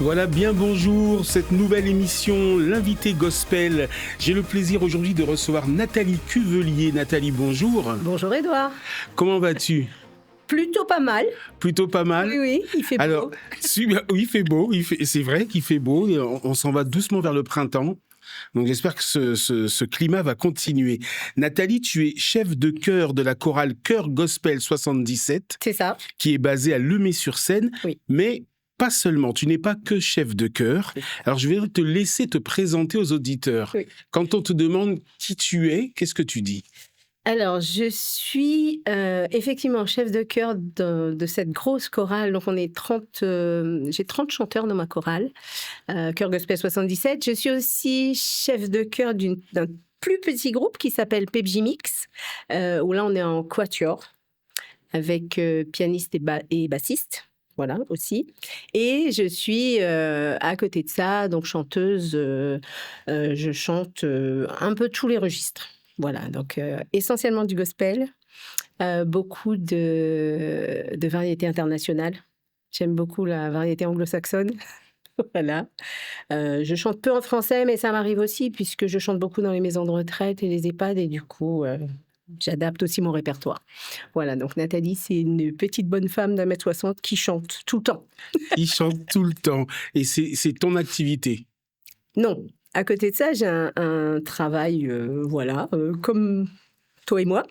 Voilà, bien bonjour, cette nouvelle émission, l'invité gospel. J'ai le plaisir aujourd'hui de recevoir Nathalie Cuvelier. Nathalie, bonjour. Bonjour Edouard. Comment vas-tu ? Plutôt pas mal. Plutôt pas mal. Oui, il fait Alors, beau. oui, il fait beau, c'est vrai qu'il fait beau, et on s'en va doucement vers le printemps. Donc j'espère que ce climat va continuer. Nathalie, tu es chef de chœur de la chorale Chœur Gospel 77. C'est ça. Qui est basée à Lemay-sur-Seine. Oui. Mais pas seulement, tu n'es pas que chef de chœur. Alors je vais te laisser te présenter aux auditeurs. Oui. Quand on te demande qui tu es, qu'est-ce que tu dis ? Alors, je suis effectivement chef de chœur de cette grosse chorale. Donc, on est 30, j'ai 30 chanteurs dans ma chorale, Chœur Gospel 77. Je suis aussi chef de chœur d'un plus petit groupe qui s'appelle PEPJ Mix, où là, on est en quatuor, avec pianiste et bassiste. Voilà, aussi. Et je suis à côté de ça, donc chanteuse. Je chante un peu tous les registres. Voilà, donc essentiellement du gospel, beaucoup de variétés internationales. J'aime beaucoup la variété anglo-saxonne. Voilà. Je chante peu en français, mais ça m'arrive aussi, puisque je chante beaucoup dans les maisons de retraite et les EHPAD, et du coup, j'adapte aussi mon répertoire. Voilà, donc Nathalie, c'est une petite bonne femme d'1m60 qui chante tout le temps. Qui chante tout le temps. Et c'est ton activité ? Non. À côté de ça, j'ai un travail, comme toi et moi.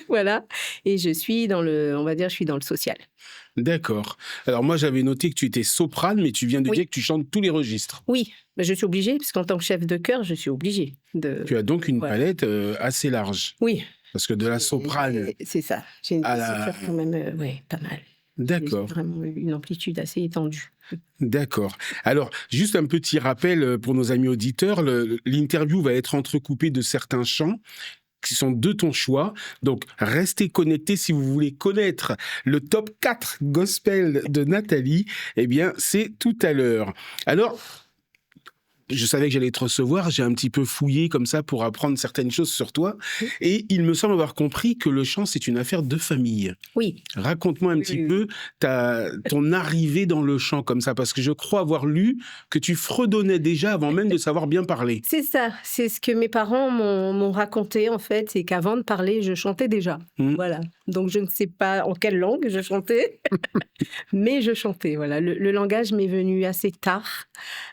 Voilà. Et je suis je suis dans le social. D'accord. Alors moi, j'avais noté que tu étais soprane, mais tu viens de dire que tu chantes tous les registres. Oui, mais je suis obligée, parce qu'en tant que chef de chœur, je suis obligée de... Tu as donc une palette assez large. Oui. Parce que de la soprane... C'est ça. J'ai une tessiture quand même, pas mal. D'accord. J'ai vraiment une amplitude assez étendue. D'accord. Alors, juste un petit rappel pour nos amis auditeurs, l'interview va être entrecoupée de certains chants qui sont de ton choix. Donc, restez connectés si vous voulez connaître le top 4 gospel de Nathalie. Eh bien, c'est tout à l'heure. Alors, je savais que j'allais te recevoir, j'ai un petit peu fouillé comme ça pour apprendre certaines choses sur toi. Et il me semble avoir compris que le chant, c'est une affaire de famille. Oui. Raconte-moi un petit peu ton arrivée dans le chant comme ça, parce que je crois avoir lu que tu fredonnais déjà avant même de savoir bien parler. C'est ça, c'est ce que mes parents m'ont raconté en fait, c'est qu'avant de parler, je chantais déjà. Voilà. Donc je ne sais pas en quelle langue je chantais, mais je chantais. Voilà. Le langage m'est venu assez tard.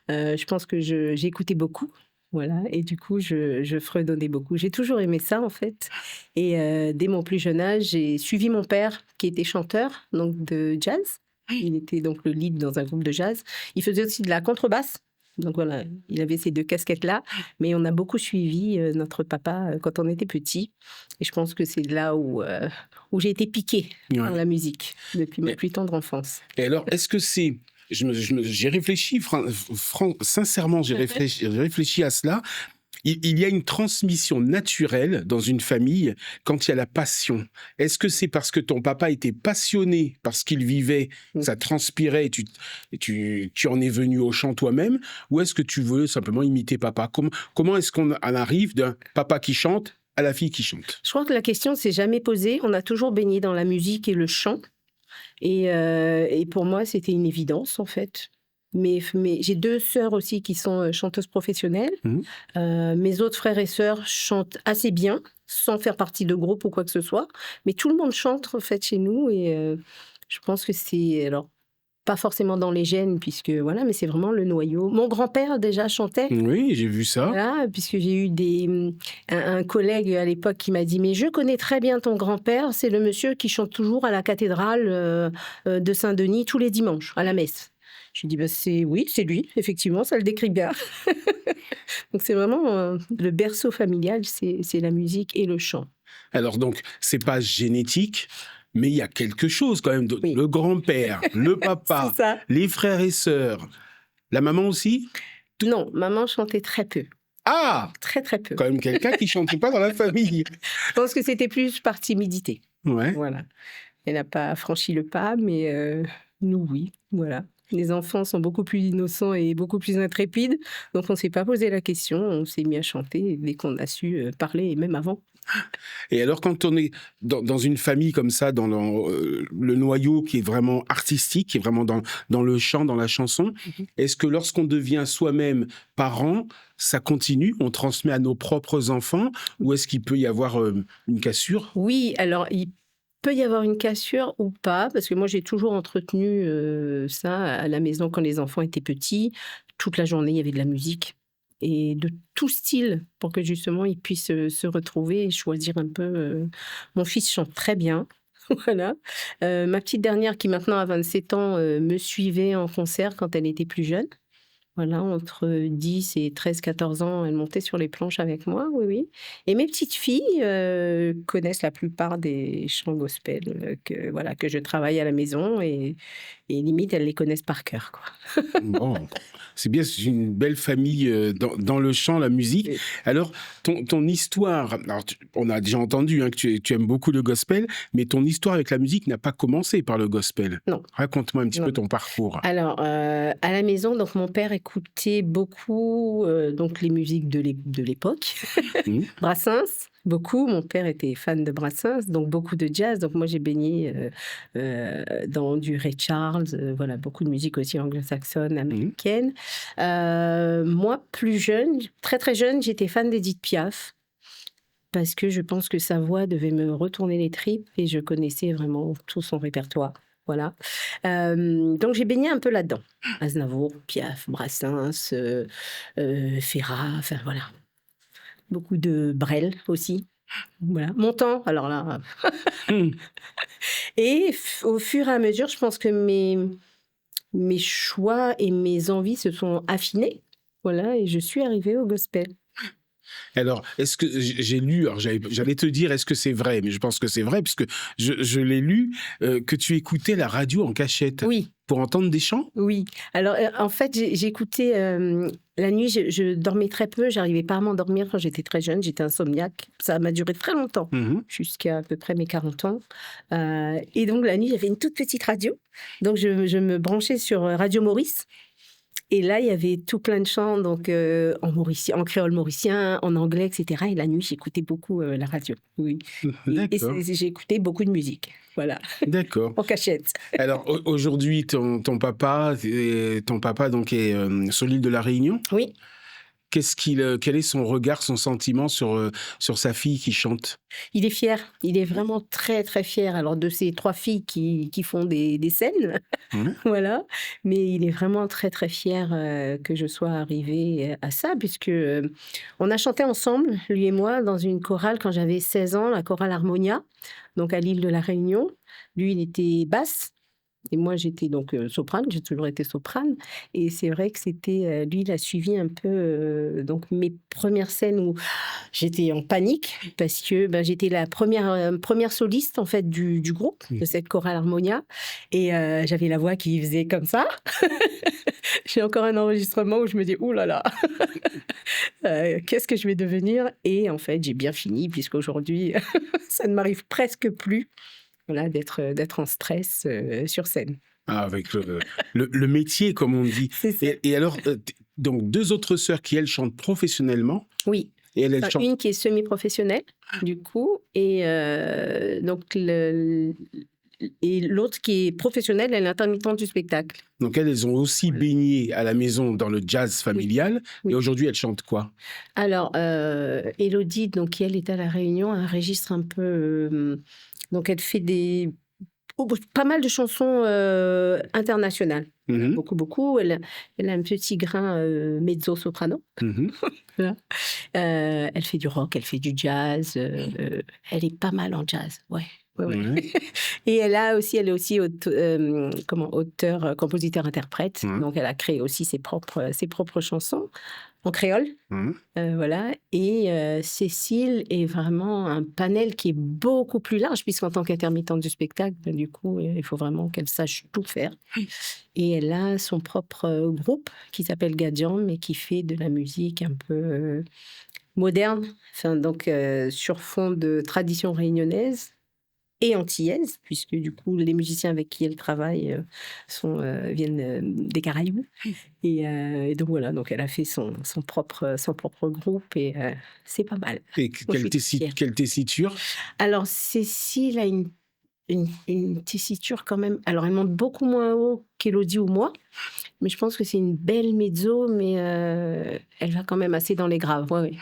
Je pense que j'écoutais beaucoup. Voilà, et du coup, je fredonnais beaucoup. J'ai toujours aimé ça, en fait. Et dès mon plus jeune âge, j'ai suivi mon père, qui était chanteur, donc de jazz. Il était donc le lead dans un groupe de jazz. Il faisait aussi de la contrebasse. Donc voilà, il avait ces deux casquettes-là. Mais on a beaucoup suivi notre papa quand on était petit. Et je pense que c'est là où j'ai été piquée par la musique depuis ma plus tendre enfance. Et alors, est-ce que c'est... J'ai réfléchi, sincèrement, j'ai réfléchi à cela. Il y a une transmission naturelle dans une famille quand il y a la passion. Est-ce que c'est parce que ton papa était passionné par ce qu'il vivait, ça transpirait et tu en es venu au chant toi-même, ou est-ce que tu veux simplement imiter papa ? Comment est-ce qu'on en arrive d'un papa qui chante à la fille qui chante ? Je crois que la question s'est jamais posée. On a toujours baigné dans la musique et le chant. Et pour moi, c'était une évidence, en fait. Mais j'ai deux sœurs aussi qui sont chanteuses professionnelles. Mes autres frères et sœurs chantent assez bien, sans faire partie de groupe ou quoi que ce soit. Mais tout le monde chante, en fait, chez nous. Et je pense que c'est... Alors, pas forcément dans les gènes, puisque voilà, mais c'est vraiment le noyau. Mon grand-père déjà chantait. Oui, j'ai vu ça. Voilà, puisque j'ai eu un collègue à l'époque qui m'a dit « Mais je connais très bien ton grand-père, c'est le monsieur qui chante toujours à la cathédrale de Saint-Denis tous les dimanches, à la messe. » Je lui ai dit oui, c'est lui, effectivement, ça le décrit bien. Donc c'est vraiment le berceau familial, c'est la musique et le chant. Alors donc, c'est pas génétique, mais il y a quelque chose quand même. Le grand-père, le papa, les frères et sœurs. La maman aussi ? Non, maman chantait très peu. Ah ! Très, très peu. Quand même quelqu'un qui ne chantait pas dans la famille. Je pense que c'était plus par timidité. Ouais. Voilà. Elle n'a pas franchi le pas, mais nous, oui. Voilà. Les enfants sont beaucoup plus innocents et beaucoup plus intrépides. Donc, on ne s'est pas posé la question. On s'est mis à chanter dès qu'on a su parler, et même avant. Et alors, quand on est dans une famille comme ça, dans le noyau qui est vraiment artistique, qui est vraiment dans le chant, dans la chanson, est-ce que lorsqu'on devient soi-même parent, ça continue, on transmet à nos propres enfants, ou est-ce qu'il peut y avoir une cassure? Oui, alors il peut y avoir une cassure ou pas, parce que moi j'ai toujours entretenu ça à la maison quand les enfants étaient petits. Toute la journée, il y avait de la musique et de tout style pour que justement ils puissent se retrouver et choisir un peu. Mon fils chante très bien. Voilà. Ma petite dernière qui maintenant a 27 ans me suivait en concert quand elle était plus jeune. Voilà, entre 10 et 13-14 ans, elle montait sur les planches avec moi, oui, oui. Et mes petites filles connaissent la plupart des chants gospel voilà, que je travaille à la maison et limite, elles les connaissent par cœur, quoi. Bon, c'est bien, c'est une belle famille dans le chant, la musique. Oui. Alors, ton histoire, alors on a déjà entendu que tu aimes beaucoup le gospel, mais ton histoire avec la musique n'a pas commencé par le gospel. Non, Raconte-moi un petit peu non. ton parcours. Alors, à la maison, donc mon père écoutait beaucoup donc les musiques de l'époque. Hmm. Brassens, beaucoup. Mon père était fan de Brassens, donc beaucoup de jazz. Donc moi, j'ai baigné dans du Ray Charles, voilà, beaucoup de musique aussi anglo-saxonne, américaine. Moi, plus jeune, très très jeune, j'étais fan d'Edith Piaf. Parce que je pense que sa voix devait me retourner les tripes et je connaissais vraiment tout son répertoire. Voilà. Donc j'ai baigné un peu là-dedans. Aznavour, Piaf, Brassens, Ferrat, enfin voilà. Beaucoup de Brel aussi. Voilà. Montand, alors là. Hmm. Et au fur et à mesure, je pense que mes choix et mes envies se sont affinés. Voilà, et je suis arrivée au gospel. Alors, est-ce que j'ai lu, alors j'allais te dire est-ce que c'est vrai, mais je pense que c'est vrai, puisque je l'ai lu, que tu écoutais la radio en cachette Oui. pour entendre des chants? Oui. Alors, en fait, j'écoutais la nuit, je dormais très peu, j'arrivais pas à m'endormir quand j'étais très jeune, j'étais insomniaque. Ça m'a duré très longtemps, jusqu'à à peu près mes 40 ans. Et donc, la nuit, j'avais une toute petite radio. Donc, je me branchais sur Radio Maurice. Et là, il y avait tout plein de chants, donc en créole mauricien, en anglais, etc. Et la nuit, j'écoutais beaucoup la radio. Oui. Et D'accord, j'écoutais beaucoup de musique. Voilà, d'accord. en cachette. Alors aujourd'hui, ton papa donc est sur l'île de la Réunion. Oui. Quel est son regard, son sentiment sur sa fille qui chante? Il est fier. Il est vraiment très, très fier. Alors, de ces 3 filles qui font des scènes, Mmh. voilà. Mais il est vraiment très, très fier que je sois arrivée à ça, puisque on a chanté ensemble, lui et moi, dans une chorale quand j'avais 16 ans, la chorale Harmonia, donc à l'île de la Réunion. Lui, il était basse. Et moi, j'étais donc soprane, j'ai toujours été soprane. Et c'est vrai que c'était, lui, il a suivi un peu donc mes premières scènes où j'étais en panique parce que ben, j'étais la première soliste en fait du groupe, de cette chorale Harmonia. Et j'avais la voix qui faisait comme ça. J'ai encore un enregistrement où je me dis, ouh là là, qu'est-ce que je vais devenir? Et en fait, j'ai bien fini puisqu'aujourd'hui, ça ne m'arrive presque plus. Voilà, d'être en stress sur scène. Ah, avec le métier, comme on dit. C'est ça. Et alors, donc 2 autres sœurs qui, elles, chantent professionnellement Oui. et elles Enfin, chantent... une qui est semi-professionnelle, du coup, et donc et l'autre qui est professionnelle, elle est intermittente du spectacle. Donc elles ont aussi baigné à la maison dans le jazz familial. Oui. Et aujourd'hui, elles chantent quoi? Alors, Élodie, donc, qui elle est à La Réunion, a un registre un peu... donc, elle fait pas mal de chansons internationales. Mhm. Beaucoup, beaucoup. Elle a un petit grain mezzo-soprano. Mhm. Voilà. Elle fait du rock, elle fait du jazz. Elle est pas mal en jazz, ouais. Ouais, ouais. Ouais. Et elle est aussi auteur, compositeur, interprète. Mhm. Donc, elle a créé aussi ses propres chansons en créole. Mhm. Voilà. Et Cécile est vraiment un panel qui est beaucoup plus large, puisqu'en tant qu'intermittente du spectacle, ben, du coup, il faut vraiment qu'elle sache tout faire. Et elle a son propre groupe qui s'appelle Gadiam et qui fait de la musique un peu moderne, enfin, donc sur fond de tradition réunionnaise. et antillaise, puisque du coup, les musiciens avec qui elle travaille viennent des Caraïbes. Et donc voilà, donc elle a fait son propre groupe et c'est pas mal. Et Moi, je suis très fière. quelle tessiture? Alors, Cécile a une tessiture quand même. Alors, elle monte beaucoup moins haut qu'Élodie ou moi, mais je pense que c'est une belle mezzo, mais elle va quand même assez dans les graves. Ouais, ouais.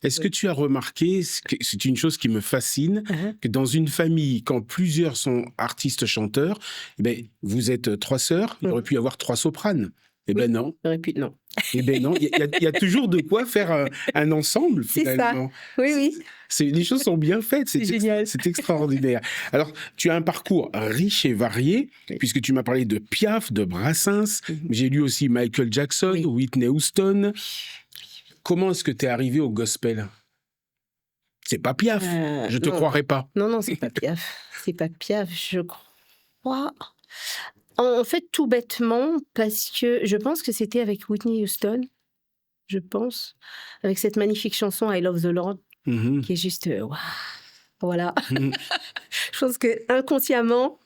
Est-ce que tu as remarqué, c'est une chose qui me fascine, que dans une famille, quand plusieurs sont artistes chanteurs, eh ben, vous êtes 3 sœurs, il aurait pu y avoir 3 sopranes. Eh ben non. Non. Eh ben non, il y a toujours de quoi faire un ensemble, finalement. C'est ça, oui. Les choses sont bien faites, C'est génial. C'est extraordinaire. Alors, tu as un parcours riche et varié, puisque tu m'as parlé de Piaf, de Brassens, j'ai lu aussi Michael Jackson, Whitney Houston. Comment est-ce que tu es arrivé au gospel? C'est pas Piaf, je te croirais pas. Non, c'est pas Piaf. C'est pas Piaf, je crois. En fait, tout bêtement, parce que je pense que c'était avec Whitney Houston, je pense, avec cette magnifique chanson I Love the Lord, qui est juste waouh. Voilà. Je pense que inconsciemment,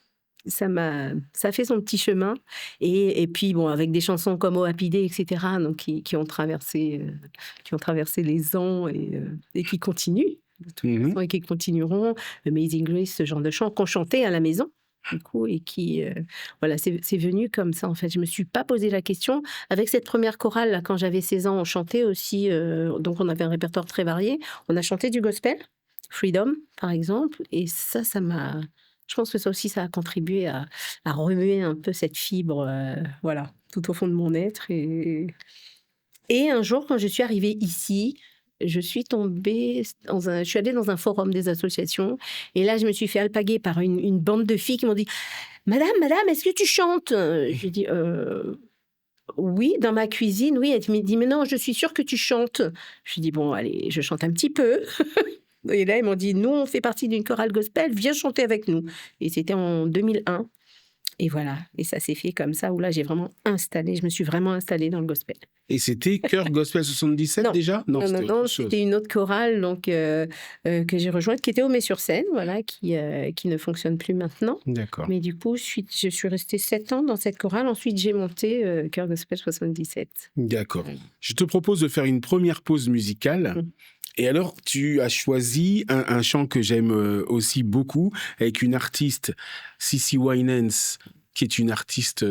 ça fait son petit chemin. Et puis, bon, avec des chansons comme Oh Happy Day, etc., donc, qui ont traversé les ans et qui continuent, de toute façon, et qui continueront. Amazing Grace, ce genre de chants qu'on chantait à la maison, du coup, et qui, voilà, c'est venu comme ça, en fait. Je ne me suis pas posé la question. Avec cette première chorale, là, quand j'avais 16 ans, on chantait aussi, donc on avait un répertoire très varié. On a chanté du gospel, Freedom, par exemple, et ça m'a... Je pense que ça aussi, ça a contribué à remuer un peu cette fibre, voilà, tout au fond de mon être. Et un jour, quand je suis arrivée ici, je suis allée dans un forum des associations, et là, je me suis fait alpaguer par une bande de filles qui m'ont dit « Madame, est-ce que tu chantes ?» J'ai dit oui, dans ma cuisine, oui. Elle me dit « Mais non, je suis sûre que tu chantes. » Je dis « Bon, allez, je chante un petit peu. » Et là, ils m'ont dit, nous, on fait partie d'une chorale gospel, viens chanter avec nous. Et c'était en 2001. Et voilà. Et ça s'est fait comme ça, où là, je me suis vraiment installée dans le gospel. Et c'était Chœur Gospel 77 non. déjà? Non, c'était une autre chorale donc, que j'ai rejointe, qui était au Mets-sur-Seine, voilà, qui ne fonctionne plus maintenant. D'accord. Mais du coup, je suis restée 7 ans dans cette chorale. Ensuite, j'ai monté Chœur Gospel 77. D'accord. Je te propose de faire une première pause musicale. Et alors, tu as choisi un chant que j'aime aussi beaucoup, avec une artiste, CeCe Winans, qui est une artiste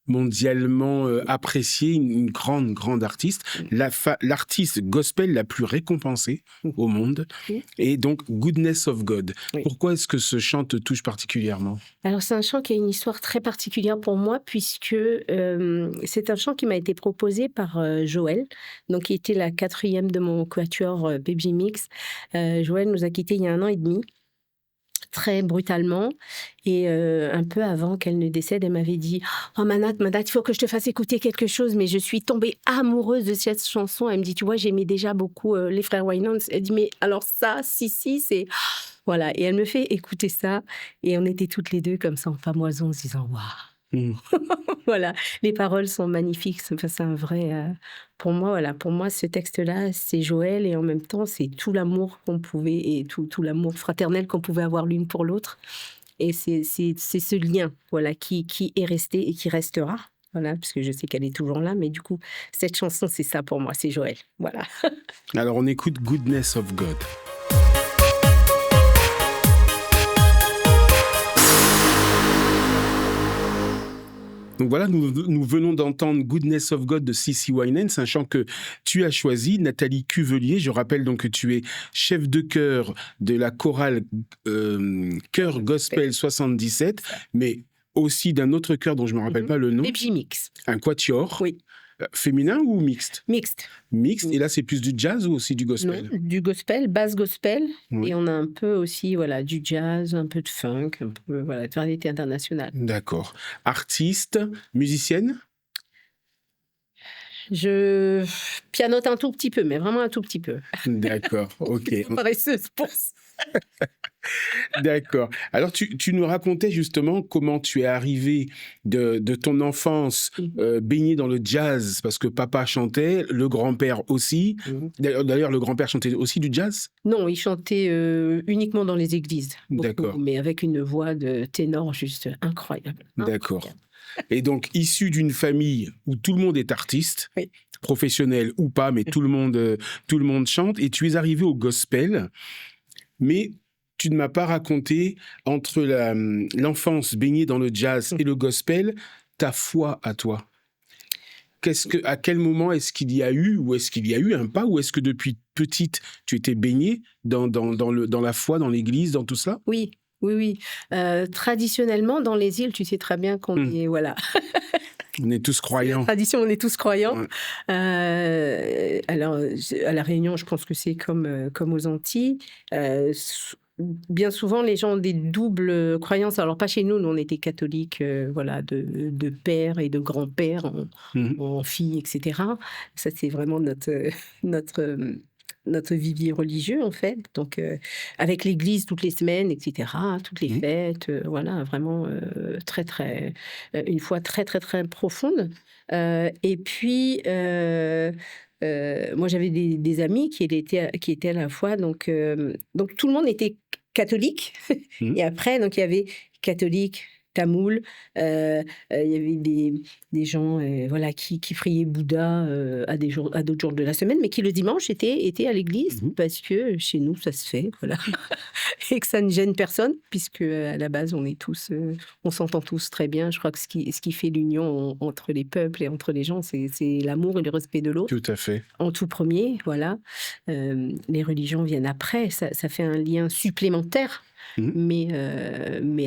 mondialement appréciée, une grande artiste, l'artiste gospel la plus récompensée au monde, et donc Goodness of God. Oui. Pourquoi est-ce que ce chant te touche particulièrement? Alors, c'est un chant qui a une histoire très particulière pour moi, puisque c'est un chant qui m'a été proposé par Joël, donc, qui était la 4e de mon quatuor Baby Mix. Joël nous a quittés il y a 1 an et demi. Très brutalement, et un peu avant qu'elle ne décède, elle m'avait dit « Oh Manat, il faut que je te fasse écouter quelque chose, mais je suis tombée amoureuse de cette chanson. » Elle me dit « Tu vois, j'aimais déjà beaucoup les frères Winans. » Elle dit « Mais alors ça, si, c'est... » Voilà, et elle me fait écouter ça, et on était toutes les deux comme ça en pamoison, en se disant « Waouh !» Voilà, les paroles sont magnifiques, c'est un vrai... Pour moi, ce texte-là, c'est Joël, et en même temps, c'est tout l'amour qu'on pouvait, et tout l'amour fraternel qu'on pouvait avoir l'une pour l'autre. Et c'est ce lien, voilà, qui est resté et qui restera. Voilà, parce que je sais qu'elle est toujours là, mais du coup, cette chanson, c'est ça pour moi, c'est Joël. Voilà. Alors, on écoute Goodness of God. Donc voilà, nous venons d'entendre Goodness of God de CeCe Winans, un chant que tu as choisi, Nathalie Cuvelier. Je rappelle donc que tu es chef de chœur de la chorale Chœur Gospel 77, mais aussi d'un autre chœur dont je ne me rappelle pas le nom. Baby Mix. Un quatuor. Oui. Féminin ou mixte? Mixte. Mixte, et là c'est plus du jazz ou aussi du gospel? Non, du gospel, basse gospel, oui. Et on a un peu aussi voilà, du jazz, un peu de funk, un peu voilà, de variété internationale. D'accord. Artiste, musicienne? Je pianote un tout petit peu, mais vraiment un tout petit peu. D'accord, ok. Paresseuse pour ça. D'accord. Alors, tu nous racontais justement comment tu es arrivé de ton enfance baigné dans le jazz, parce que papa chantait, le grand-père aussi. D'ailleurs, le grand-père chantait aussi du jazz? Non, il chantait uniquement dans les églises, beaucoup, D'accord, mais avec une voix de ténor juste incroyable. d'accord. Incroyable. Et donc, issu d'une famille où tout le monde est artiste, Oui. professionnel ou pas, mais tout le monde chante, et tu es arrivé au gospel, mais tu ne m'as pas raconté, entre l'enfance baignée dans le jazz et le gospel, ta foi à toi. À quel moment est-ce qu'il y a eu, ou est-ce qu'il y a eu un pas, ou est-ce que depuis petite, tu étais baignée dans la foi, dans l'église, dans tout ça? Oui, oui, oui. Traditionnellement, dans les îles, tu sais très bien qu'on est, voilà. On est tous croyants. Tradition, on est tous croyants. Ouais. Alors, à La Réunion, je pense que c'est comme aux Antilles. Bien souvent, les gens ont des doubles croyances. Alors, pas chez nous, nous, on était catholiques, voilà, de père et de grand-père en fille, etc. Ça, c'est vraiment notre, notre vivier religieux, en fait. Donc, avec l'église toutes les semaines, etc., toutes les fêtes, voilà, vraiment très, très, une foi très, très, très profonde. Et puis, moi, j'avais des amis qui étaient à la foi, donc tout le monde était catholique. Et après, donc il y avait catholique, tamoul, il y avait des gens voilà, qui priaient Bouddha à d'autres jours de la semaine, mais qui le dimanche étaient à l'église, parce que chez nous, ça se fait, voilà. Et que ça ne gêne personne, puisque à la base, on s'entend tous très bien. Je crois que ce qui fait l'union entre les peuples et entre les gens, c'est l'amour et le respect de l'autre. Tout à fait. En tout premier, voilà. Les religions viennent après, ça fait un lien supplémentaire. Mais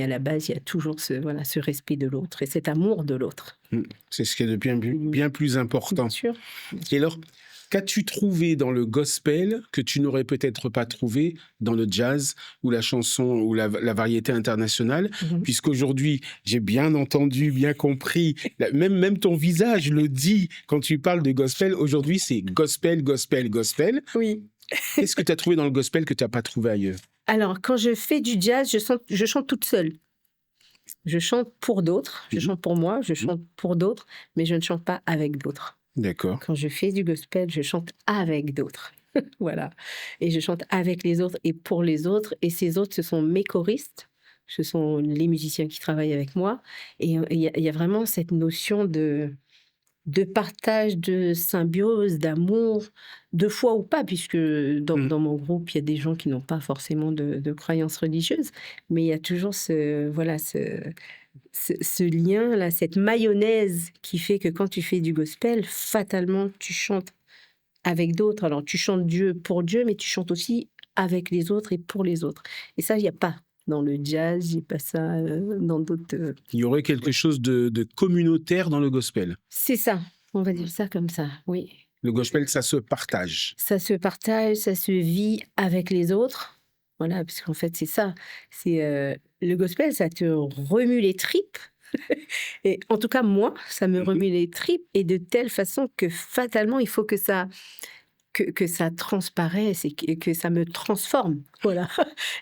à la base, il y a toujours ce respect de l'autre et cet amour de l'autre. C'est ce qui est de bien plus important. Bien sûr. Et alors, qu'as-tu trouvé dans le gospel que tu n'aurais peut-être pas trouvé dans le jazz ou la chanson ou la variété internationale? Puisqu'aujourd'hui, j'ai bien entendu, bien compris, même ton visage le dit quand tu parles de gospel. Aujourd'hui, c'est gospel, gospel, gospel. Oui. Qu'est-ce que tu as trouvé dans le gospel que tu n'as pas trouvé ailleurs? Alors, quand je fais du jazz, je chante toute seule. Je chante pour d'autres, je chante pour moi, je chante pour d'autres, mais je ne chante pas avec d'autres. D'accord. Quand je fais du gospel, je chante avec d'autres. Voilà. Et je chante avec les autres et pour les autres. Et ces autres, ce sont mes choristes, ce sont les musiciens qui travaillent avec moi. Et il y a vraiment cette notion de partage, de symbiose, d'amour, de foi ou pas, puisque dans mon groupe, il y a des gens qui n'ont pas forcément de croyances religieuses, mais il y a toujours ce lien-là, cette mayonnaise qui fait que quand tu fais du gospel, fatalement, tu chantes avec d'autres. Alors, tu chantes Dieu pour Dieu, mais tu chantes aussi avec les autres et pour les autres. Et ça, il n'y a pas dans le jazz, il n'y a pas ça dans d'autres... Il y aurait quelque chose de communautaire dans le gospel. C'est ça, on va dire ça comme ça, oui. Le gospel, ça se partage. Ça se partage, ça se vit avec les autres. Voilà, parce qu'en fait, c'est ça. C'est le gospel, ça te remue les tripes. Et en tout cas, moi, ça me remue les tripes et de telle façon que fatalement, il faut que ça transparaisse et que ça me transforme. Voilà.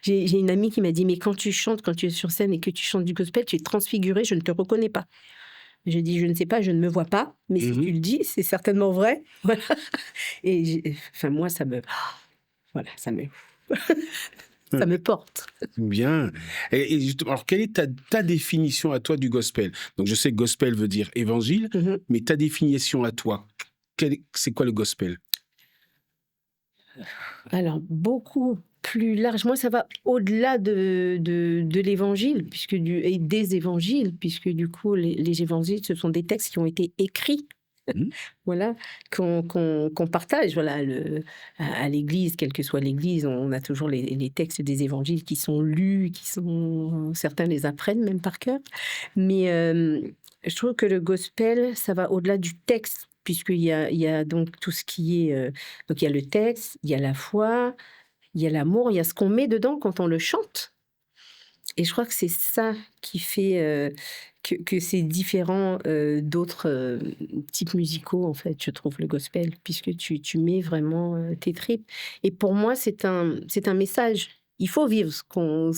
J'ai une amie qui m'a dit, mais quand tu chantes, quand tu es sur scène et que tu chantes du gospel, tu es transfigurée, je ne te reconnais pas. J'ai dit, je ne sais pas, je ne me vois pas, mais si tu le dis, c'est certainement vrai. Voilà. Et enfin, moi, ça me porte. Bien. Et justement, alors, quelle est ta définition à toi du gospel? Donc, je sais que gospel veut dire évangile, mais ta définition à toi, c'est quoi le gospel? Alors, beaucoup plus large. Moi, ça va au-delà de l'évangile, et des évangiles, puisque du coup, les évangiles, ce sont des textes qui ont été écrits. Voilà, qu'on partage, voilà, à l'église, quelle que soit l'église, on a toujours les textes des évangiles qui sont lus, certains les apprennent même par cœur. Mais je trouve que le gospel, ça va au-delà du texte, puisqu'il y a donc tout ce qui est... donc il y a le texte, il y a la foi, il y a l'amour, il y a ce qu'on met dedans quand on le chante. Et je crois que c'est ça qui fait que c'est différent d'autres types musicaux, en fait, je trouve, le gospel, puisque tu mets vraiment tes tripes. Et pour moi, c'est un message. Il faut vivre ce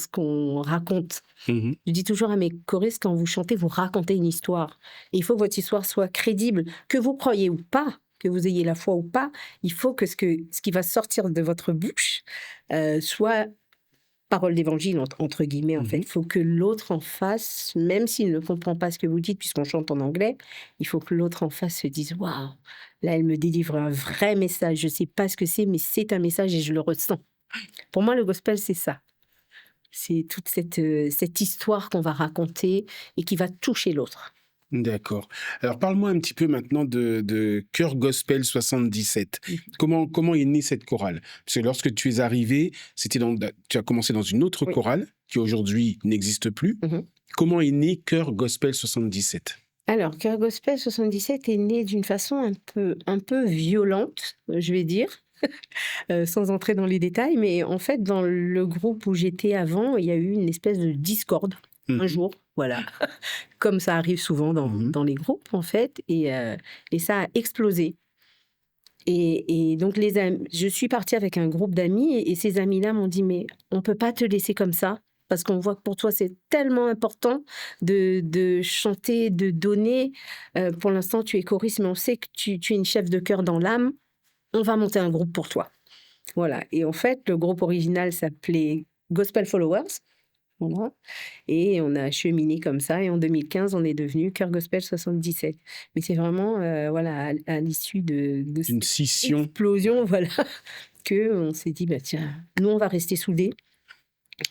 qu'on raconte. Mhm. Je dis toujours à mes choristes, quand vous chantez, vous racontez une histoire. Et il faut que votre histoire soit crédible. Que vous croyez ou pas, que vous ayez la foi ou pas, il faut que ce qui va sortir de votre bouche soit parole d'évangile, entre guillemets, en fait. Il faut que l'autre en face, même s'il ne comprend pas ce que vous dites, puisqu'on chante en anglais, il faut que l'autre en face se dise « Waouh, là, elle me délivre un vrai message. Je ne sais pas ce que c'est, mais c'est un message et je le ressens. » Pour moi, le gospel, c'est ça. C'est toute cette histoire qu'on va raconter et qui va toucher l'autre. D'accord. Alors, parle-moi un petit peu maintenant de Chœur Gospel 77. Comment est née cette chorale? Parce que lorsque tu es arrivé, tu as commencé dans une autre Oui. chorale qui aujourd'hui n'existe plus. Mhm. Comment est né Chœur Gospel 77? Alors, Chœur Gospel 77 est né d'une façon un peu violente, je vais dire, sans entrer dans les détails. Mais en fait, dans le groupe où j'étais avant, il y a eu une espèce de discorde un jour, voilà, comme ça arrive souvent dans les groupes, en fait, et ça a explosé. Et donc, je suis partie avec un groupe d'amis, et ces amis-là m'ont dit, mais on ne peut pas te laisser comme ça, parce qu'on voit que pour toi, c'est tellement important de chanter, de donner. Pour l'instant, tu es choriste, mais on sait que tu es une chef de chœur dans l'âme. On va monter un groupe pour toi. Voilà. Et en fait, le groupe original s'appelait Gospel Followers. Voilà. Et on a cheminé comme ça. Et en 2015, on est devenu Chœur Gospel 77. Mais c'est vraiment voilà, à l'issue de Une cette scission. explosion, voilà, qu'on s'est dit, bah, tiens, nous, on va rester soudés.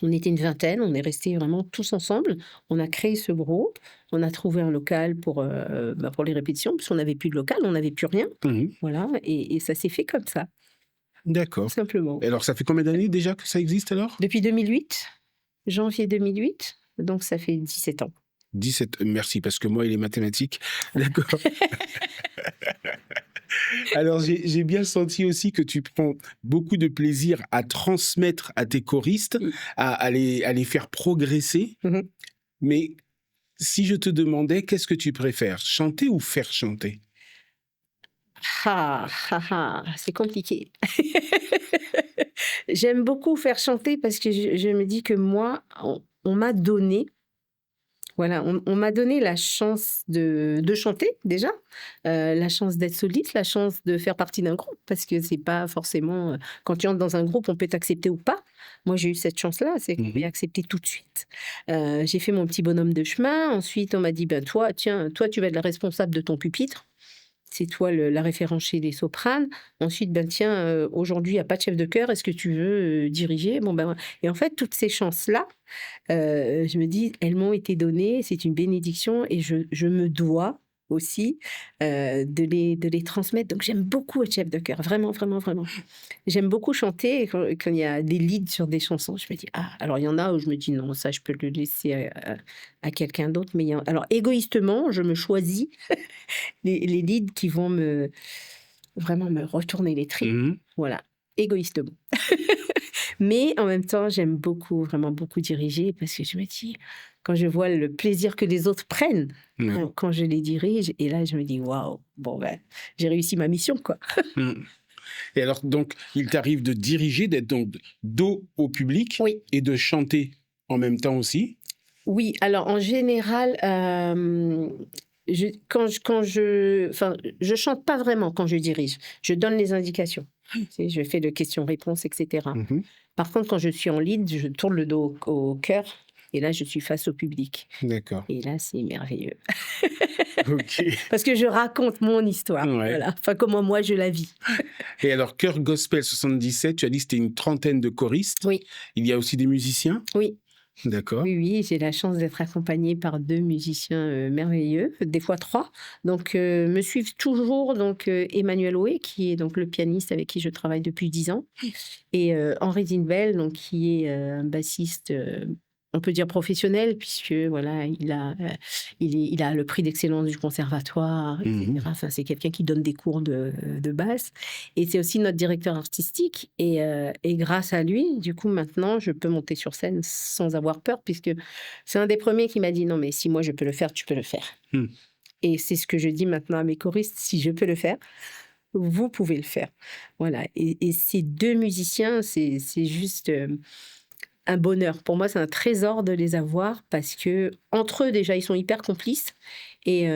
On était une vingtaine, on est restés vraiment tous ensemble. On a créé ce groupe, on a trouvé un local pour les répétitions, parce qu'on n'avait plus de local, on n'avait plus rien. Voilà, et ça s'est fait comme ça, tout D'accord. simplement. Et alors, ça fait combien d'années déjà que ça existe alors? Depuis 2008, janvier 2008, donc ça fait 17 ans. 17, merci, parce que moi et les mathématiques, d'accord. Alors, j'ai bien senti aussi que tu prends beaucoup de plaisir à transmettre à tes choristes, à les faire progresser. Mhm. Mais si je te demandais, qu'est-ce que tu préfères, chanter ou faire chanter? C'est compliqué. J'aime beaucoup faire chanter parce que je me dis que moi, on m'a donné, voilà, on m'a donné la chance de chanter déjà, la chance d'être soliste, la chance de faire partie d'un groupe, parce que c'est pas forcément, quand tu entres dans un groupe, on peut t'accepter ou pas. Moi, j'ai eu cette chance-là, c'est qu'on m'a accepté tout de suite. J'ai fait mon petit bonhomme de chemin. Ensuite, on m'a dit, ben toi, tiens, toi, tu vas être la responsable de ton pupitre. C'est toi la référence chez les sopranes. Ensuite, ben tiens, aujourd'hui, il n'y a pas de chef de chœur. Est-ce que tu veux diriger? Bon, ben, et en fait, toutes ces chances-là, je me dis, elles m'ont été données. C'est une bénédiction et je me dois aussi de les transmettre. Donc, j'aime beaucoup être chef de chœur. Vraiment, vraiment, vraiment. J'aime beaucoup chanter. Et quand il y a des leads sur des chansons, je me dis, ah, alors il y en a où je me dis, non, ça, je peux le laisser à quelqu'un d'autre. Mais alors, égoïstement, je me choisis les leads qui vont vraiment me retourner les tripes. Voilà, égoïstement. Mais en même temps, j'aime beaucoup, vraiment beaucoup diriger parce que je me dis, quand je vois le plaisir que les autres prennent quand je les dirige, et là, je me dis, waouh, bon, ben, j'ai réussi ma mission, quoi. Et alors, donc, il t'arrive de diriger, d'être donc dos au public et de chanter en même temps aussi? Oui, alors en général, je chante pas vraiment quand je dirige. Je donne les indications. Je fais de questions-réponses, etc. Par contre, quand je suis en lead, je tourne le dos au chœur et là, je suis face au public. D'accord. Et là, c'est merveilleux. Ok. Parce que je raconte mon histoire. Voilà. Enfin, comment moi, je la vis. Et alors, Chœur Gospel 77, tu as dit que c'était une trentaine de choristes. Oui. Il y a aussi des musiciens? Oui. D'accord. Oui, j'ai la chance d'être accompagnée par 2 musiciens merveilleux, des fois 3. Donc, me suivent toujours donc, Emmanuel Oé, qui est donc le pianiste avec qui je travaille depuis 10 ans, et Henri Zinbel, donc, qui est un bassiste on peut dire professionnel, puisque voilà, il a le prix d'excellence du conservatoire, etc. Enfin, c'est quelqu'un qui donne des cours de basse. Et c'est aussi notre directeur artistique. Et grâce à lui, du coup, maintenant, je peux monter sur scène sans avoir peur, puisque c'est un des premiers qui m'a dit, non, mais si moi je peux le faire, tu peux le faire. Et c'est ce que je dis maintenant à mes choristes, si je peux le faire, vous pouvez le faire. Voilà. Et ces deux musiciens, c'est juste un bonheur. Pour moi, c'est un trésor de les avoir parce que entre eux, déjà, ils sont hyper complices et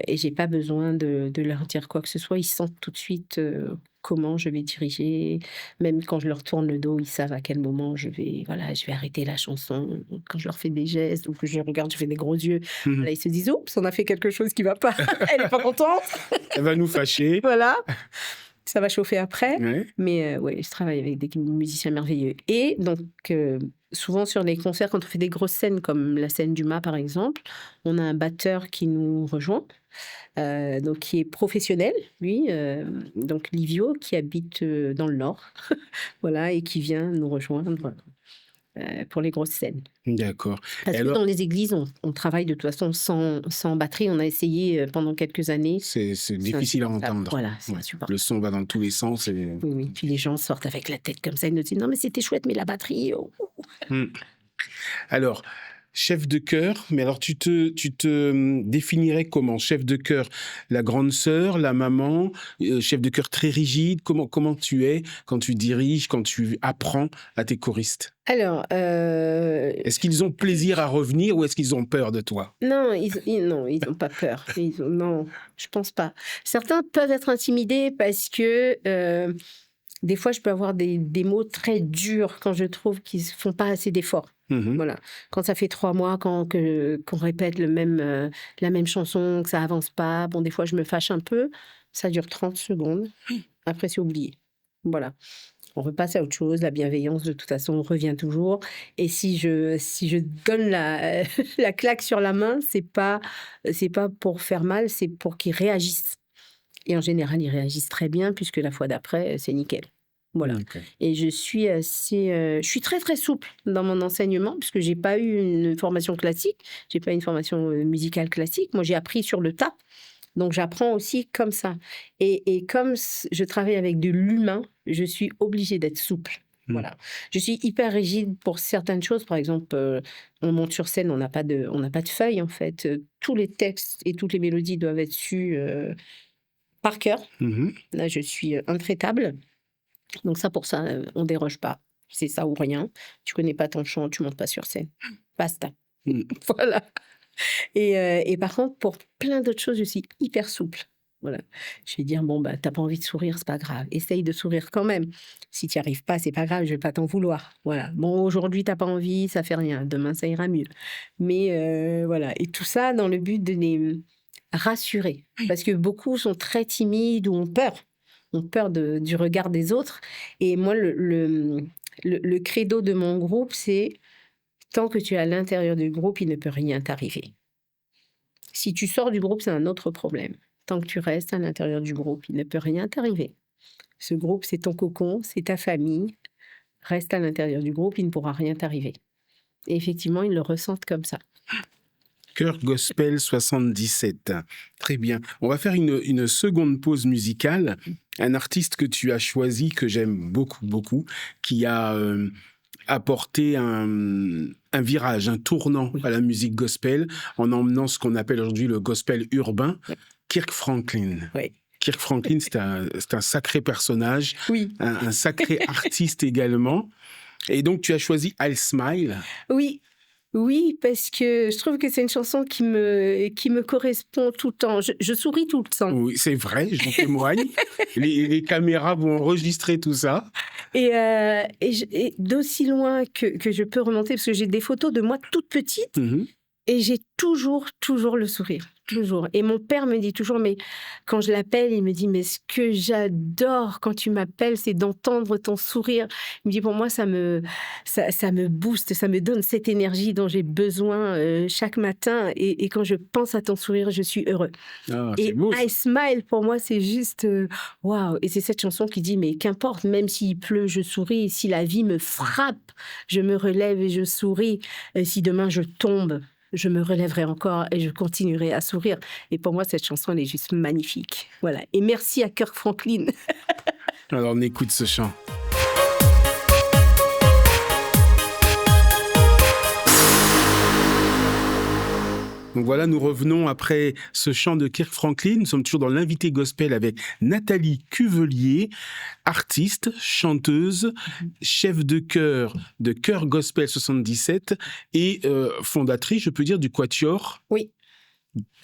j'ai pas besoin de leur dire quoi que ce soit. Ils sentent tout de suite comment je vais diriger. Même quand je leur tourne le dos, ils savent à quel moment je vais arrêter la chanson. Quand je leur fais des gestes ou que je les regarde, je fais des gros yeux. Là, ils se disent, oups, on a fait quelque chose qui va pas. Elle est pas contente. Elle va nous fâcher. Voilà. Ça va chauffer après. Ouais. Mais ouais, je travaille avec des musiciens merveilleux. Et donc, souvent sur les concerts, quand on fait des grosses scènes comme la scène du Mât, par exemple, on a un batteur qui nous rejoint, donc qui est professionnel, lui, donc Livio, qui habite dans le Nord, voilà, et qui vient nous rejoindre pour les grosses scènes. D'accord. Parce que dans les églises, on travaille de toute façon sans batterie. On a essayé pendant quelques années. C'est difficile à entendre. Voilà, c'est insupportable. Le son va dans tous les sens. Et... Oui. Puis les gens sortent avec la tête comme ça. Ils nous disent, non, mais c'était chouette, mais la batterie... Oh. Alors, chef de chœur, mais alors tu te définirais comment? Chef de chœur, la grande sœur, la maman, chef de chœur très rigide, comment tu es quand tu diriges, quand tu apprends à tes choristes? Alors, est-ce qu'ils ont plaisir à revenir ou est-ce qu'ils ont peur de toi? Non, ils n'ont pas peur. Non, je pense pas. Certains peuvent être intimidés parce que des fois, je peux avoir des mots très durs quand je trouve qu'ils ne font pas assez d'efforts. Voilà. Quand ça fait 3 mois qu'on répète la même chanson, que ça avance pas, bon, des fois, je me fâche un peu. Ça dure 30 secondes. Après, c'est oublié. Voilà. On repasse à autre chose. La bienveillance, de toute façon, on revient toujours. Et si je donne la claque sur la main, c'est pas pour faire mal, c'est pour qu'ils réagissent. Et en général, ils réagissent très bien, puisque la fois d'après, c'est nickel. Voilà. Okay. Et je suis très, très souple dans mon enseignement, puisque j'ai pas eu une formation classique. J'ai pas une formation musicale classique. Moi, j'ai appris sur le tas. Donc, j'apprends aussi comme ça. Et comme je travaille avec de l'humain, je suis obligée d'être souple. Voilà. Je suis hyper rigide pour certaines choses. Par exemple, on monte sur scène, on n'a pas de feuille, en fait. Tous les textes et toutes les mélodies doivent être sus par cœur. Là, je suis intraitable. Donc ça, pour ça, on déroge pas. C'est ça ou rien. Tu connais pas ton chant, tu montes pas sur scène. Basta. Voilà. Et par contre, pour plein d'autres choses, je suis hyper souple. Voilà. Je vais dire, bon, bah, t'as pas envie de sourire, c'est pas grave. Essaye de sourire quand même. Si tu n'y arrives pas, c'est pas grave, je vais pas t'en vouloir. Voilà. Bon, aujourd'hui, t'as pas envie, ça fait rien. Demain, ça ira mieux. Mais voilà. Et tout ça dans le but de les rassurer. Parce que beaucoup sont très timides ou ont peur du regard des autres. Et moi, le credo de mon groupe, c'est tant que tu es à l'intérieur du groupe, il ne peut rien t'arriver. Si tu sors du groupe, c'est un autre problème. Tant que tu restes à l'intérieur du groupe, il ne peut rien t'arriver. Ce groupe, c'est ton cocon, c'est ta famille. Reste à l'intérieur du groupe, il ne pourra rien t'arriver. Et effectivement, ils le ressentent comme ça. Chœur Gospel 77. Très bien. On va faire une seconde pause musicale. Un artiste que tu as choisi, que j'aime beaucoup, beaucoup, qui a apporté un virage, un tournant à la musique gospel, en emmenant ce qu'on appelle aujourd'hui le gospel urbain, Kirk Franklin. Oui. Kirk Franklin, c'est un sacré personnage, oui. un sacré artiste également. Et donc, tu as choisi I'll Smile. Oui, parce que je trouve que c'est une chanson qui me correspond tout le temps. Je souris tout le temps. Oui, c'est vrai, j'en témoigne. les caméras vont enregistrer tout ça. Et d'aussi loin que je peux remonter, parce que j'ai des photos de moi toute petite, Et j'ai toujours, toujours le sourire, toujours. Et mon père me dit toujours, mais quand je l'appelle, il me dit, mais ce que j'adore quand tu m'appelles, c'est d'entendre ton sourire. Il me dit, pour moi, ça me booste, ça me donne cette énergie dont j'ai besoin chaque matin. Et quand je pense à ton sourire, je suis heureux. Ah, c'est Et beau. I Smile, pour moi, c'est juste waouh. Et c'est cette chanson qui dit, mais qu'importe, même s'il pleut, je souris. Si la vie me frappe, je me relève et je souris. Et si demain je tombe, je me relèverai encore et je continuerai à sourire. Et pour moi, cette chanson, elle est juste magnifique. Voilà. Et merci à Kirk Franklin. Alors, on écoute ce chant. Donc voilà, nous revenons après ce chant de Kirk Franklin. Nous sommes toujours dans l'invité gospel avec Nathalie Cuvelier, artiste, chanteuse, chef de chœur de Chœur Gospel 77 et fondatrice, je peux dire, du quatuor. Oui.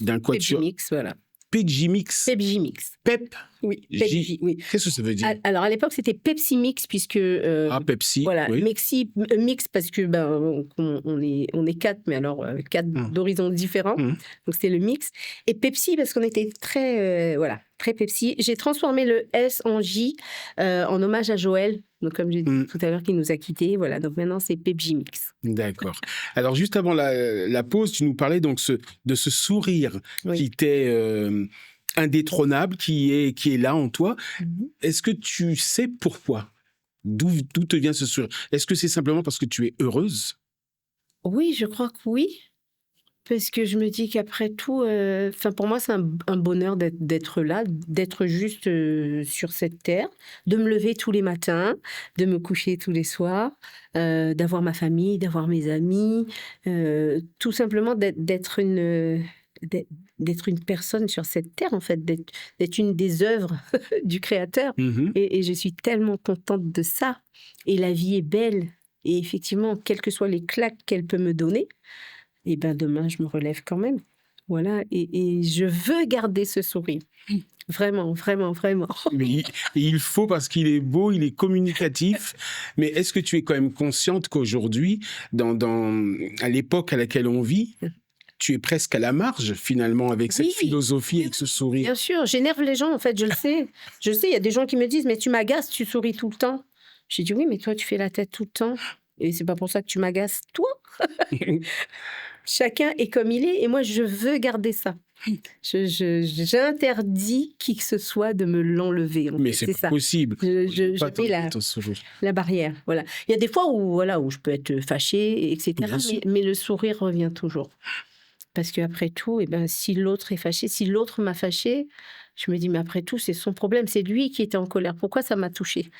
D'un quatuor. Pepsi Mix, voilà. Pepsi Mix. Pepsi Mix. Pep. Oui, Pepsi, oui. Qu'est-ce que ça veut dire? Alors, à l'époque, c'était Pepsi Mix, puisque... Pepsi, voilà, oui. Mix, parce que on est quatre, mais alors quatre d'horizons différents. Donc, c'était le mix. Et Pepsi, parce qu'on était très Pepsi. J'ai transformé le S en J en hommage à Joël, donc comme j'ai dit tout à l'heure, qui nous a quittés. Voilà, donc maintenant, c'est Pepsi Mix. D'accord. Alors, juste avant la pause, tu nous parlais donc de ce sourire qui t'est... indétrônable, qui est là en toi. Est-ce que tu sais pourquoi? D'où te vient ce sourire? Est-ce que c'est simplement parce que tu es heureuse? Oui, je crois que oui. Parce que je me dis qu'après tout, pour moi, c'est un bonheur d'être là, d'être juste sur cette terre, de me lever tous les matins, de me coucher tous les soirs, d'avoir ma famille, d'avoir mes amis, tout simplement d'être une personne sur cette terre, en fait, d'être une des œuvres du Créateur. Et je suis tellement contente de ça. Et la vie est belle. Et effectivement, quelles que soient les claques qu'elle peut me donner, et ben demain, je me relève quand même. Voilà. Et je veux garder ce sourire. Vraiment, vraiment, vraiment. Mais il faut, parce qu'il est beau, il est communicatif. Mais est-ce que tu es quand même consciente qu'aujourd'hui, à l'époque à laquelle on vit, tu es presque à la marge, finalement, avec cette philosophie, avec ce sourire? Bien sûr, j'énerve les gens, en fait, je le sais. Je le sais, il y a des gens qui me disent, mais tu m'agaces, tu souris tout le temps. J'ai dit, oui, mais toi, tu fais la tête tout le temps. Et c'est pas pour ça que tu m'agaces, toi. Chacun est comme il est, et moi, je veux garder ça. J'interdis qui que ce soit de me l'enlever. Mais c'est pas possible. Je mets la barrière. Voilà. Il y a des fois où je peux être fâchée, etc. Mais le sourire revient toujours. Parce qu'après tout, si l'autre est fâché, si l'autre m'a fâché, je me dis, mais après tout, c'est son problème. C'est lui qui était en colère. Pourquoi ça m'a touchée?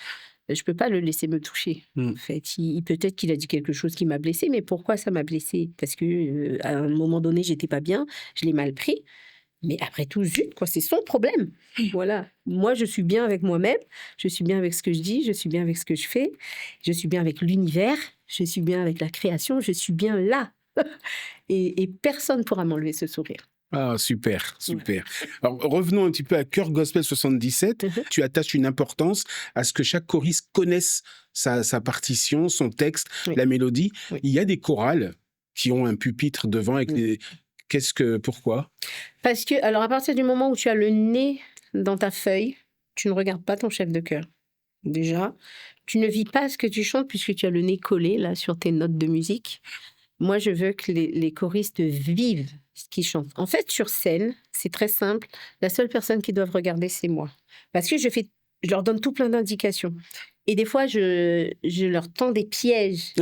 Je ne peux pas le laisser me toucher. En fait, peut-être qu'il a dit quelque chose qui m'a blessée, mais pourquoi ça m'a blessée? Parce qu'à un moment donné, j'étais pas bien, je l'ai mal pris. Mais après tout, zut, quoi, c'est son problème. Voilà. Moi, je suis bien avec moi-même, je suis bien avec ce que je dis, je suis bien avec ce que je fais, je suis bien avec l'univers, je suis bien avec la création, je suis bien là. Et personne ne pourra m'enlever ce sourire. Ah, super, super. Ouais. Alors, revenons un petit peu à Chœur Gospel 77. Tu attaches une importance à ce que chaque choriste connaisse sa partition, son texte, la mélodie. Il y a des chorales qui ont un pupitre devant avec les... Pourquoi? Parce que, alors, à partir du moment où tu as le nez dans ta feuille, tu ne regardes pas ton chef de chœur. Déjà, tu ne vis pas ce que tu chantes puisque tu as le nez collé là sur tes notes de musique. Moi, je veux que les choristes vivent ce qu'ils chantent. En fait, sur scène, c'est très simple. La seule personne qui doit regarder, c'est moi. Parce que je leur donne tout plein d'indications. Et des fois, je leur tends des pièges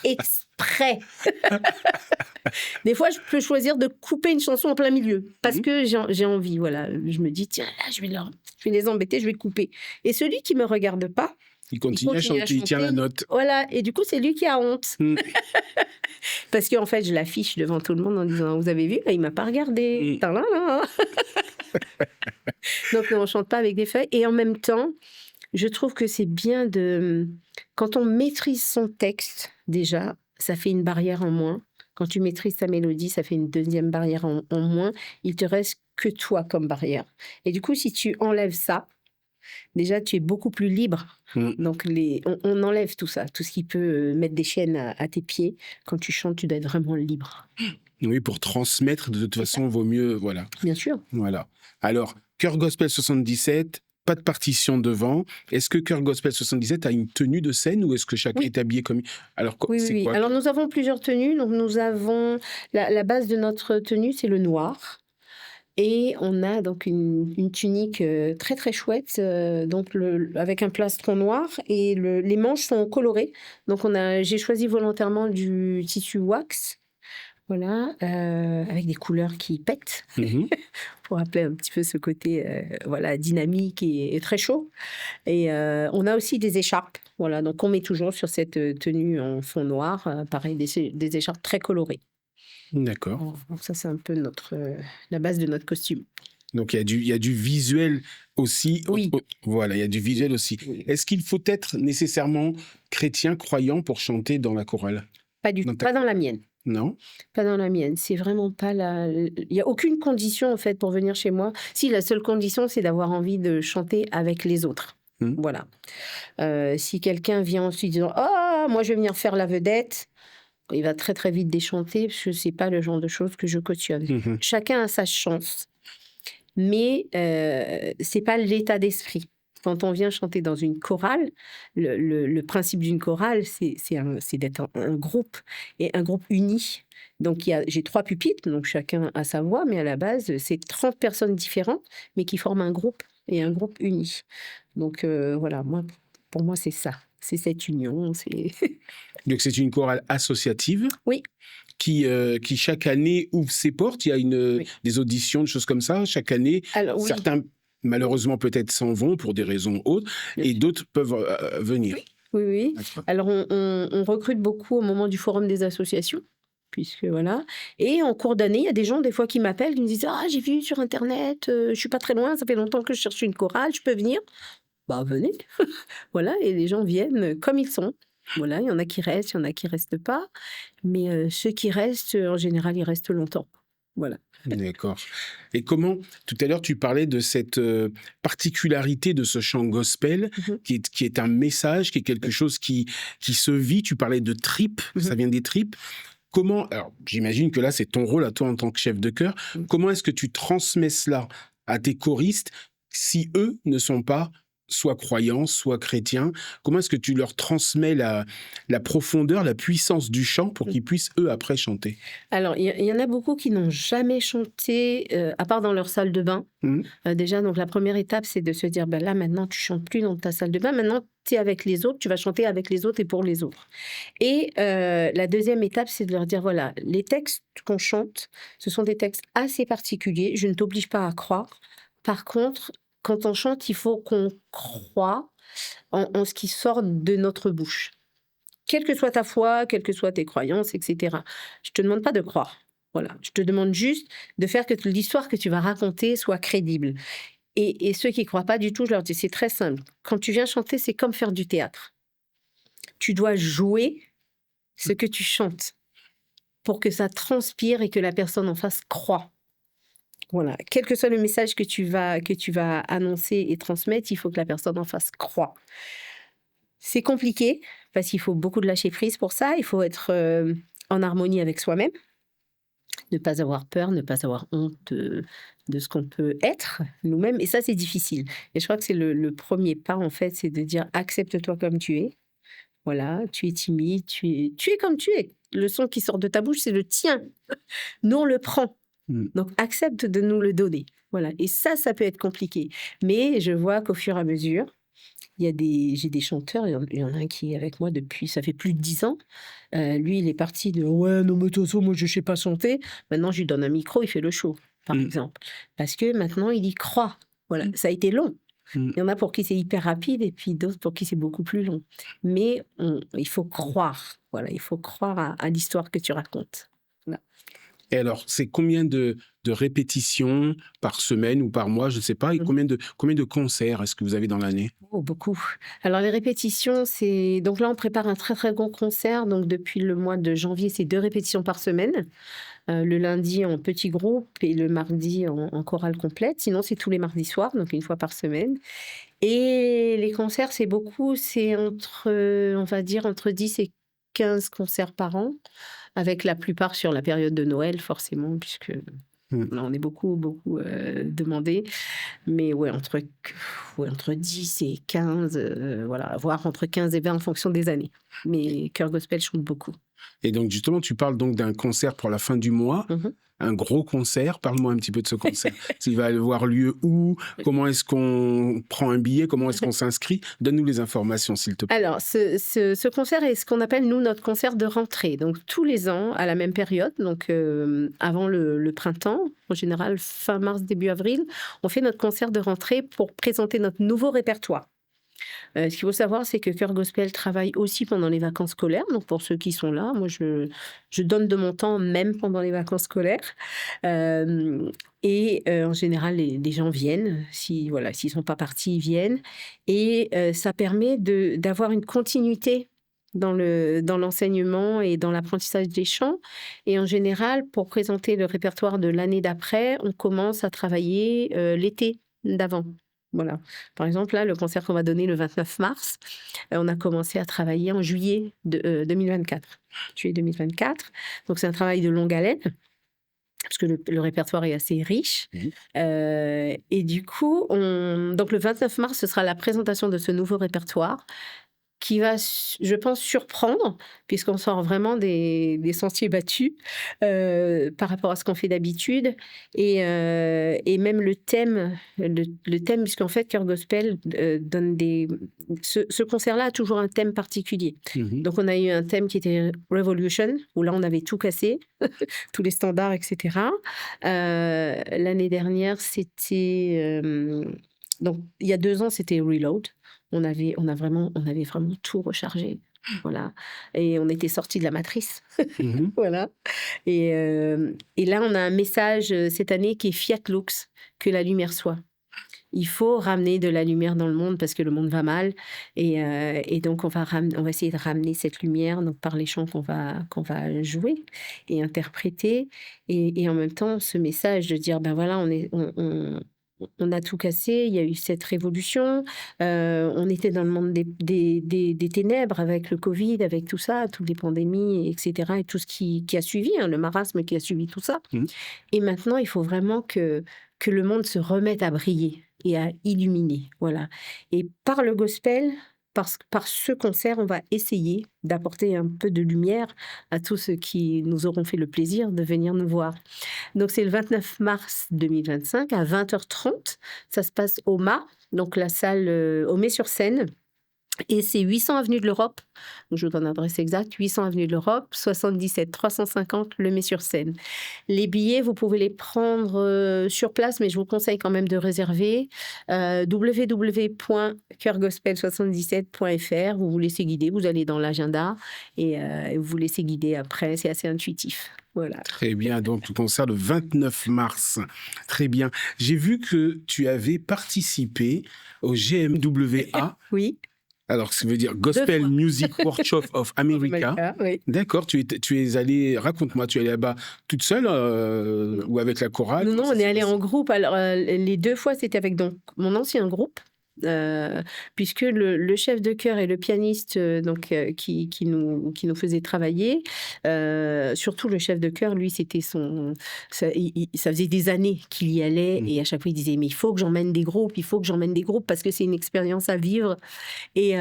exprès. Des fois, je peux choisir de couper une chanson en plein milieu parce que j'ai envie. Voilà, je me dis, tiens, là, je vais les embêter, je vais couper. Et celui qui ne me regarde pas, il continue à chanter, il tient la note. Voilà, et du coup, c'est lui qui a honte. Parce qu'en fait, je l'affiche devant tout le monde en disant, vous avez vu, là, il ne m'a pas regardé. Donc, non, on ne chante pas avec des feuilles. Et en même temps, je trouve que c'est bien quand on maîtrise son texte, déjà, ça fait une barrière en moins. Quand tu maîtrises ta mélodie, ça fait une deuxième barrière en moins. Il te reste que toi comme barrière. Et du coup, si tu enlèves ça, déjà, tu es beaucoup plus libre. Donc, on enlève tout ça, tout ce qui peut mettre des chaînes à tes pieds. Quand tu chantes, tu dois être vraiment libre. Oui, pour transmettre, de toute C'est ça, façon, vaut mieux, voilà. bien sûr. Voilà. Alors, Chœur Gospel 77, pas de partition devant. Est-ce que Chœur Gospel 77 a une tenue de scène ou est-ce que chacun Oui, est habillé comme... Alors, oui, oui, c'est oui. quoi? Alors nous avons plusieurs tenues. Donc nous avons la base de notre tenue, c'est le noir. Et on a donc une tunique très très chouette, donc avec un plastron noir et les manches sont colorées. Donc j'ai choisi volontairement du tissu wax, voilà, avec des couleurs qui pètent Mhm. pour rappeler un petit peu ce côté voilà dynamique et très chaud. Et on a aussi des écharpes, voilà, donc on met toujours sur cette tenue en fond noir, pareil des écharpes très colorées. D'accord. Voilà, donc ça c'est un peu la base de notre costume. Donc, il y a du visuel aussi. Oui. Voilà, il y a du visuel aussi. Oui. Est-ce qu'il faut être nécessairement chrétien, croyant pour chanter dans la chorale? Pas du Dans tout, ta- pas dans la mienne. Non? Pas dans la mienne. C'est vraiment pas il y a aucune condition en fait pour venir chez moi. Si, la seule condition, c'est d'avoir envie de chanter avec les autres. Mhm. Voilà. Si quelqu'un vient ensuite disant ah moi je vais venir faire la vedette, il va très très vite déchanter parce que c'est pas le genre de choses que je cautionne. Mhm. Chacun a sa chance, mais c'est pas l'état d'esprit. Quand on vient chanter dans une chorale, le principe d'une chorale, c'est d'être un groupe, et un groupe uni. Donc, j'ai 3 pupitres, donc chacun a sa voix, mais à la base, c'est 30 personnes différentes, mais qui forment un groupe, et un groupe uni. Donc, voilà, pour moi, c'est ça. C'est cette union. Donc, c'est une chorale associative Oui, qui chaque année ouvre ses portes. Il y a oui. des auditions, des choses comme ça. Chaque année, Alors, oui, certains, malheureusement, peut-être s'en vont pour des raisons autres, bien et sûr. d'autres peuvent venir. Oui, oui. D'accord. Alors, on recrute beaucoup au moment du forum des associations, puisque voilà. Et en cours d'année, il y a des gens, des fois, qui m'appellent, qui me disent ah, j'ai vu sur Internet, je suis pas très loin, ça fait longtemps que je cherche une chorale, je peux venir? Bah, venez. Voilà, et les gens viennent comme ils sont. Voilà, il y en a qui restent, il y en a qui restent pas. Mais ceux qui restent, en général, ils restent longtemps. Voilà. D'accord. Et comment, tout à l'heure, tu parlais de cette particularité de ce chant gospel, Mhm. qui est un message, qui est quelque chose qui se vit. Tu parlais de tripes, ça Mhm. vient des tripes. Comment, alors j'imagine que là, c'est ton rôle à toi en tant que chef de chœur. Mhm. Comment est-ce que tu transmets cela à tes choristes si eux ne sont pas soit croyants, soit chrétiens? Comment est-ce que tu leur transmets la profondeur, la puissance du chant pour qu'ils puissent, eux, après, chanter? Alors, il y en a beaucoup qui n'ont jamais chanté, à part dans leur salle de bain. Mhm. Déjà, donc la première étape, c'est de se dire, ben là, maintenant, tu chantes plus dans ta salle de bain. Maintenant, tu es avec les autres, tu vas chanter avec les autres et pour les autres. Et la deuxième étape, c'est de leur dire, voilà, les textes qu'on chante, ce sont des textes assez particuliers. Je ne t'oblige pas à croire. Par contre, quand on chante, il faut qu'on croie en ce qui sort de notre bouche. Quelle que soit ta foi, quelles que soient tes croyances, etc. Je te demande pas de croire. Voilà. Je te demande juste de faire que l'histoire que tu vas raconter soit crédible. Et ceux qui croient pas du tout, je leur dis, c'est très simple. Quand tu viens chanter, c'est comme faire du théâtre. Tu dois jouer ce que tu chantes pour que ça transpire et que la personne en face croit. Voilà. Quel que soit le message que tu vas annoncer et transmettre, il faut que la personne en face croit. C'est compliqué parce qu'il faut beaucoup de lâcher prise pour ça. Il faut être en harmonie avec soi-même, ne pas avoir peur, ne pas avoir honte de ce qu'on peut être nous-mêmes. Et ça, c'est difficile. Et je crois que c'est le premier pas, en fait, c'est de dire accepte-toi comme tu es. Voilà, tu es timide, tu es comme tu es. Le son qui sort de ta bouche, c'est le tien. Nous, on le prend. Donc, accepte de nous le donner. Voilà. Et ça peut être compliqué. Mais je vois qu'au fur et à mesure, j'ai des chanteurs, il y en a un qui est avec moi depuis, ça fait plus de 10 ans. Lui, il est parti de ouais, non, mais Toto, moi, je sais pas chanter. Maintenant, je lui donne un micro, il fait le show, par exemple. Parce que maintenant, il y croit. Voilà. Ça a été long. Il y en a pour qui c'est hyper rapide et puis d'autres pour qui c'est beaucoup plus long. Mais il faut croire. Voilà, il faut croire à l'histoire que tu racontes. Voilà. Et alors, c'est combien de répétitions par semaine ou par mois, je ne sais pas, et combien de concerts est-ce que vous avez dans l'année? Oh, beaucoup. Alors, les répétitions, c'est... Donc là, on prépare un très, très gros concert. Donc, depuis le mois de janvier, c'est 2 répétitions par semaine. Le lundi en petit groupe et le mardi en chorale complète. Sinon, c'est tous les mardis soirs, donc 1 fois par semaine. Et les concerts, c'est beaucoup. C'est on va dire, entre 10 et 15 concerts par an, avec la plupart sur la période de Noël, forcément, puisque là, on est beaucoup demandé. Mais ouais, entre 10 et 15, voilà, voire entre 15 et 20 en fonction des années. Mais Chœur Gospel chante beaucoup. Et donc, justement, tu parles donc d'un concert pour la fin du mois, un gros concert. Parle-moi un petit peu de ce concert. Il va avoir lieu où? Comment est-ce qu'on prend un billet? Comment est-ce qu'on s'inscrit? Donne-nous les informations, s'il te plaît. Alors, ce concert est ce qu'on appelle, nous, notre concert de rentrée. Donc, tous les ans, à la même période, donc avant le printemps, en général, fin mars, début avril, on fait notre concert de rentrée pour présenter notre nouveau répertoire. Ce qu'il faut savoir, c'est que Chœur Gospel travaille aussi pendant les vacances scolaires. Donc, pour ceux qui sont là, moi, je donne de mon temps même pendant les vacances scolaires. En général, les gens viennent. S'ils ne sont pas partis, ils viennent. Et ça permet d'avoir une continuité dans l'enseignement et dans l'apprentissage des chants. Et en général, pour présenter le répertoire de l'année d'après, on commence à travailler l'été d'avant. Voilà. Par exemple, là, le concert qu'on va donner le 29 mars, on a commencé à travailler en juillet 2024. Juillet 2024. Donc, c'est un travail de longue haleine, parce que le répertoire est assez riche. Et du coup, donc le 29 mars, ce sera la présentation de ce nouveau répertoire qui va, je pense, surprendre, puisqu'on sort vraiment des sentiers battus par rapport à ce qu'on fait d'habitude. Et même le thème, puisqu'en fait, Chœur Gospel donne des... Ce concert-là a toujours un thème particulier. Donc, on a eu un thème qui était Revolution, où là, on avait tout cassé, tous les standards, etc. L'année dernière, c'était... donc, il y a 2 ans, c'était Reload. On avait vraiment tout rechargé. Voilà. Et on était sortis de la matrice. Voilà. Et là, on a un message cette année qui est Fiat Lux, que la lumière soit. Il faut ramener de la lumière dans le monde parce que le monde va mal. Et donc, on va essayer de ramener cette lumière donc, par les chants qu'on va jouer et interpréter. Et en même temps, ce message de dire, ben voilà, on a tout cassé, il y a eu cette révolution, on était dans le monde des ténèbres avec le Covid, avec tout ça, toutes les pandémies, etc. Et tout ce qui a suivi, le marasme qui a suivi tout ça. Et maintenant, il faut vraiment que le monde se remette à briller et à illuminer. Voilà. Et par le gospel, par ce concert, on va essayer d'apporter un peu de lumière à tous ceux qui nous auront fait le plaisir de venir nous voir. Donc, c'est le 29 mars 2025 à 20h30. Ça se passe au MA, donc la salle au Mets-sur-Seine. Et c'est 800 avenue de l'Europe. Je vous donne l'adresse exacte. 800 avenue de l'Europe, 77 350 Le Mets-sur-Seine. Les billets, vous pouvez les prendre sur place, mais je vous conseille quand même de réserver. www.choeurgospel77.fr. Vous vous laissez guider. Vous allez dans l'agenda et vous vous laissez guider après. C'est assez intuitif. Voilà. Très bien, donc le concert le 29 mars. Très bien. J'ai vu que tu avais participé au GMWA. Oui. Alors, ça veut dire Gospel Music Workshop of America. Oui. D'accord, tu es allée, raconte-moi, tu es allée là-bas toute seule ou avec la chorale? Non, on est allé en groupe. Alors, les 2 fois, c'était avec donc, mon ancien groupe. Puisque le chef de chœur et le pianiste qui nous faisait travailler, surtout le chef de chœur, lui, c'était ça faisait des années qu'il y allait et à chaque fois il disait mais il faut que j'emmène des groupes, parce que c'est une expérience à vivre. Et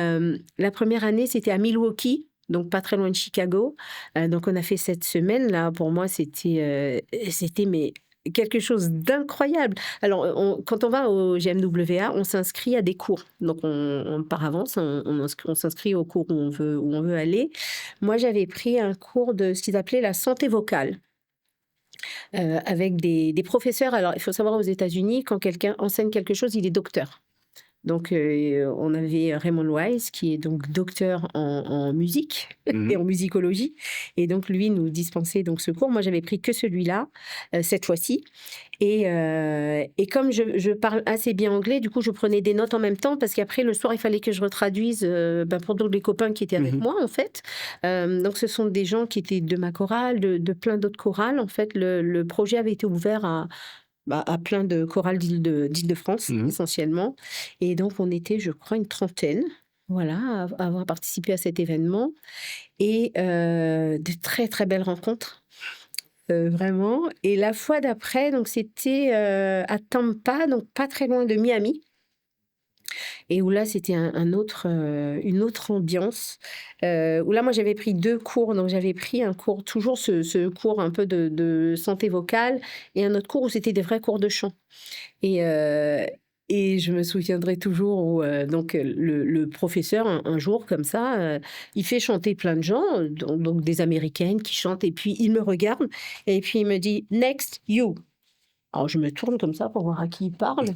la première année, c'était à Milwaukee. Donc pas très loin de Chicago. Donc on a fait cette semaine là. Pour moi, c'était mais quelque chose d'incroyable. Alors, quand on va au GMWA, on s'inscrit à des cours. Donc, on par avance, on s'inscrit au cours où on veut aller. Moi, j'avais pris un cours de ce qu'ils appelaient la santé vocale. Avec des professeurs. Alors, il faut savoir aux États-Unis, quand quelqu'un enseigne quelque chose, il est docteur. Donc, on avait Raymond Wise, qui est donc docteur en musique et en musicologie. Et donc, lui nous dispensait donc ce cours. Moi, j'avais pris que celui-là, cette fois-ci. Et comme je parle assez bien anglais, du coup, je prenais des notes en même temps parce qu'après, le soir, il fallait que je retraduise pour donc les copains qui étaient avec moi, en fait. Donc, ce sont des gens qui étaient de ma chorale, de plein d'autres chorales. En fait, le projet avait été ouvert à plein de chorales d'Île-de-France, essentiellement. Et donc, on était, je crois, une trentaine. voilà, avoir participé à cet événement et de très, très belles rencontres, vraiment. Et la fois d'après, donc c'était, à Tampa, donc pas très loin de Miami. Et où là, c'était une autre ambiance, où là, moi, j'avais pris 2 cours. Donc j'avais pris un cours, toujours ce cours un peu de santé vocale, et un autre cours où c'était des vrais cours de chant. Et je me souviendrai toujours où, donc le professeur un jour comme ça, il fait chanter plein de gens, donc des Américaines qui chantent, et puis il me regarde et puis il me dit: «Next, you». Alors je me tourne comme ça pour voir à qui il parle.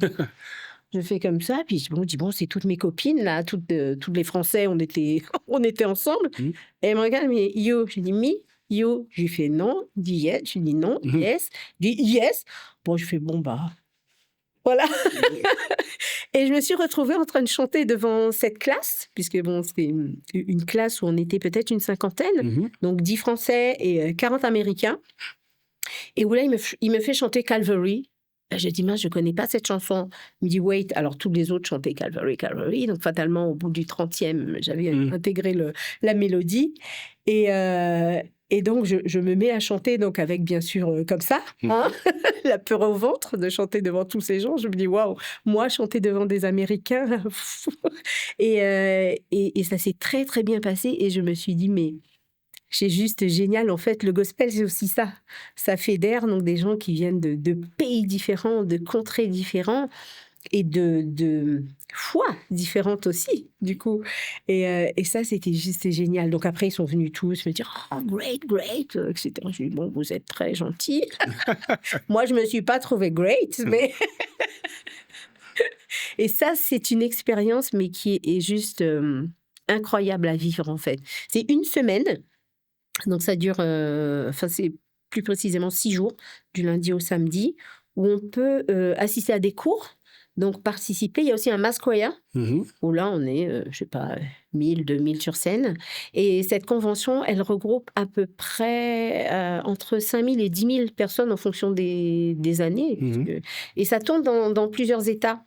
Je fais comme ça, puis je dis: «Bon, c'est toutes mes copines là, toutes les Français, on était on était ensemble». Mmh. Et elle me regarde, mais «You». Je dis: «Me? You?» Je lui fais: «Non». Il dit: «Yes». Je lui dis: «Non». Mmh. «Yes». Je dis: «Yes». Bon, je fais: «Bon, bah, voilà». Et je me suis retrouvée en train de chanter devant cette classe, puisque bon, c'était une classe où on était peut-être une cinquantaine, Mmh. donc 10 Français et 40 Américains. Et où là, il me fait chanter Calvary. Je dis: «Mince, je connais pas cette chanson». Il me dit: «Wait». Alors tous les autres chantaient Calvary, Calvary. Donc fatalement, au bout du 30e, j'avais Mmh. intégré la mélodie. Et donc je me mets à chanter, donc avec bien sûr, comme ça, Mmh. hein, la peur au ventre de chanter devant tous ces gens. Je me dis: «Waouh, moi chanter devant des Américains». Et ça s'est très, très bien passé, et je me suis dit: «Mais c'est juste génial». En fait, le gospel, c'est aussi ça. Ça fédère donc des gens qui viennent de pays différents, de contrées différents, et de foi différentes aussi, du coup. Et ça, c'était juste génial. Donc après, ils sont venus tous me dire: «Oh, great, great», et cetera. Je dis: «Bon, vous êtes très gentils». Moi, je me suis pas trouvée great, mais et ça, c'est une expérience, mais qui est juste, incroyable à vivre, en fait. C'est une semaine, donc ça dure, enfin, c'est plus précisément 6 jours, du lundi au samedi, où on peut, assister à des cours, donc participer. Il y a aussi un mass choir, Mmh. où là, on est, je sais pas, 1 000, 2 000 sur scène. Et cette convention, elle regroupe à peu près, entre 5 000 et 10 000 personnes en fonction des années, Mmh. et ça tourne dans plusieurs États.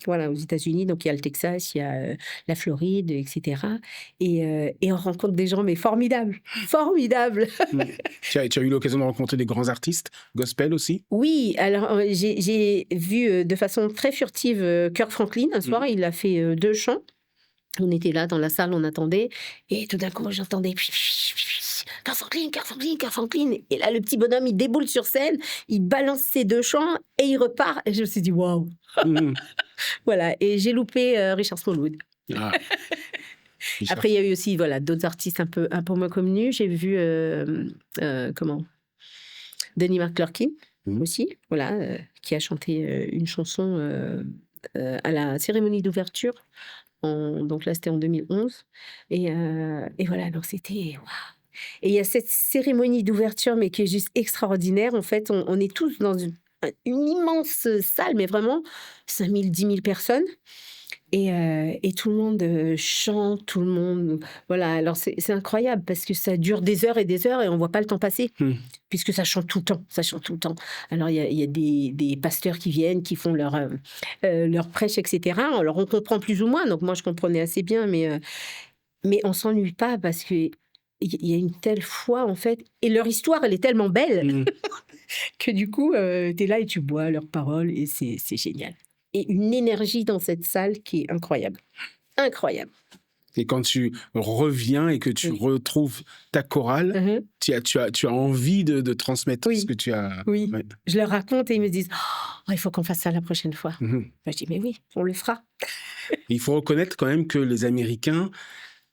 Voilà, aux États-Unis, donc il y a le Texas, il y a, la Floride, et cetera. Et on rencontre des gens, mais formidables, formidables! Mmh. Tu as eu l'occasion de rencontrer des grands artistes gospel aussi? Oui, alors, j'ai vu, de façon très furtive, Kirk Franklin un soir. Mmh. Il a fait, 2 chants. On était là dans la salle, on attendait, et tout d'un coup, j'entendais: «Kirk Franklin, Kirk Franklin, Kirk Franklin». Et là, le petit bonhomme, il déboule sur scène, il balance ses 2 chants et il repart, et je me suis dit: «Waouh!» Mmh. Voilà. Et j'ai loupé, Richard Smallwood. Ah, Richard. Après, il y a eu aussi, voilà, d'autres artistes un peu moins connus. J'ai vu, comment? Denny McClurkin Mmh. aussi, voilà, qui a chanté, une chanson, à la cérémonie d'ouverture. Donc là, c'était en 2011. Et voilà, donc c'était waouh! Et il y a cette cérémonie d'ouverture, mais qui est juste extraordinaire. En fait, on est tous dans une immense salle, mais vraiment 5 000, 10 000 personnes. Et tout le monde, chante, tout le monde, voilà. Alors c'est incroyable parce que ça dure des heures et des heures, et on voit pas le temps passer, Mmh. puisque ça chante tout le temps, ça chante tout le temps. Alors il y a des pasteurs qui viennent, qui font leur prêche, et cetera. Alors on comprend plus ou moins, donc moi je comprenais assez bien, mais on s'ennuie pas, parce qu'il y a une telle foi, en fait, et leur histoire, elle est tellement belle Mmh. que du coup, tu es là et tu bois leurs paroles, et c'est génial. Et une énergie dans cette salle qui est incroyable. Incroyable. Et quand tu reviens et que tu Oui. retrouves ta chorale, Mmh. tu as envie de transmettre ce Oui, que tu as. oui. Ouais. Je leur raconte et ils me disent: «Oh, il faut qu'on fasse ça la prochaine fois». Mmh. Bah, je dis: «Mais oui, on le fera». Il faut reconnaître quand même que les Américains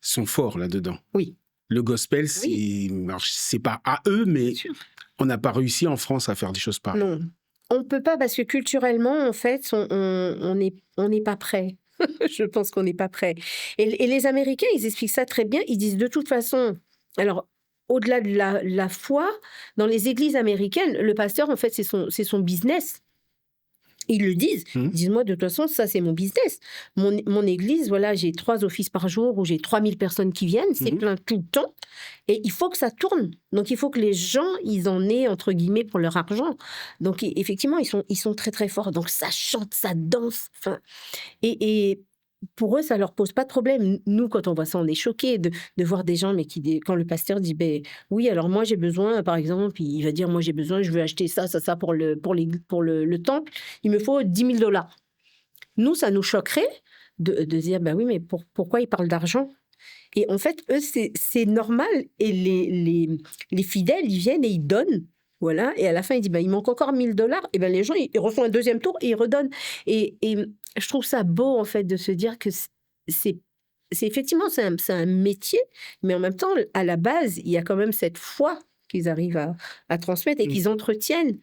sont forts là-dedans. Oui, Le gospel, oui, alors, c'est pas à eux, mais bien sûr. on n'a pas réussi en France à faire des choses pareilles. Non, on ne peut pas, parce que culturellement, en fait, on n'est pas prêt. Je pense qu'on n'est pas prêt. Et les Américains, ils expliquent ça très bien. Ils disent de toute façon, alors, au-delà de la foi, dans les églises américaines, le pasteur, en fait, c'est son business. Ils le disent. Mmh. Ils disent: «Moi, de toute façon, ça, c'est mon business. Mon église, voilà, j'ai 3 offices par jour où j'ai 3 000 personnes qui viennent, c'est Mmh. plein tout le temps, et il faut que ça tourne. Donc il faut que les gens, ils en aient, entre guillemets, pour leur argent». Donc effectivement, ils sont très, très forts. Donc ça chante, ça danse, enfin, et pour eux, ça leur pose pas de problème. Nous, quand on voit ça, on est choqués de voir des gens, mais quand le pasteur dit, ben oui, alors moi j'ai besoin, par exemple, il va dire, moi j'ai besoin, je veux acheter ça pour le temple, il me faut 10 000 $. Nous, ça nous choquerait de dire, ben oui, mais pourquoi ils parlent d'argent? Et en fait, eux, c'est normal. Et les fidèles, ils viennent et ils donnent. Voilà. Et à la fin, il dit, il manque encore 1 000 $. Et ben les gens, ils refont un deuxième tour et ils redonnent. Et je trouve ça beau, en fait, de se dire que c'est effectivement, c'est un métier, mais en même temps, à la base, il y a quand même cette foi qu'ils arrivent à transmettre et qu'ils entretiennent.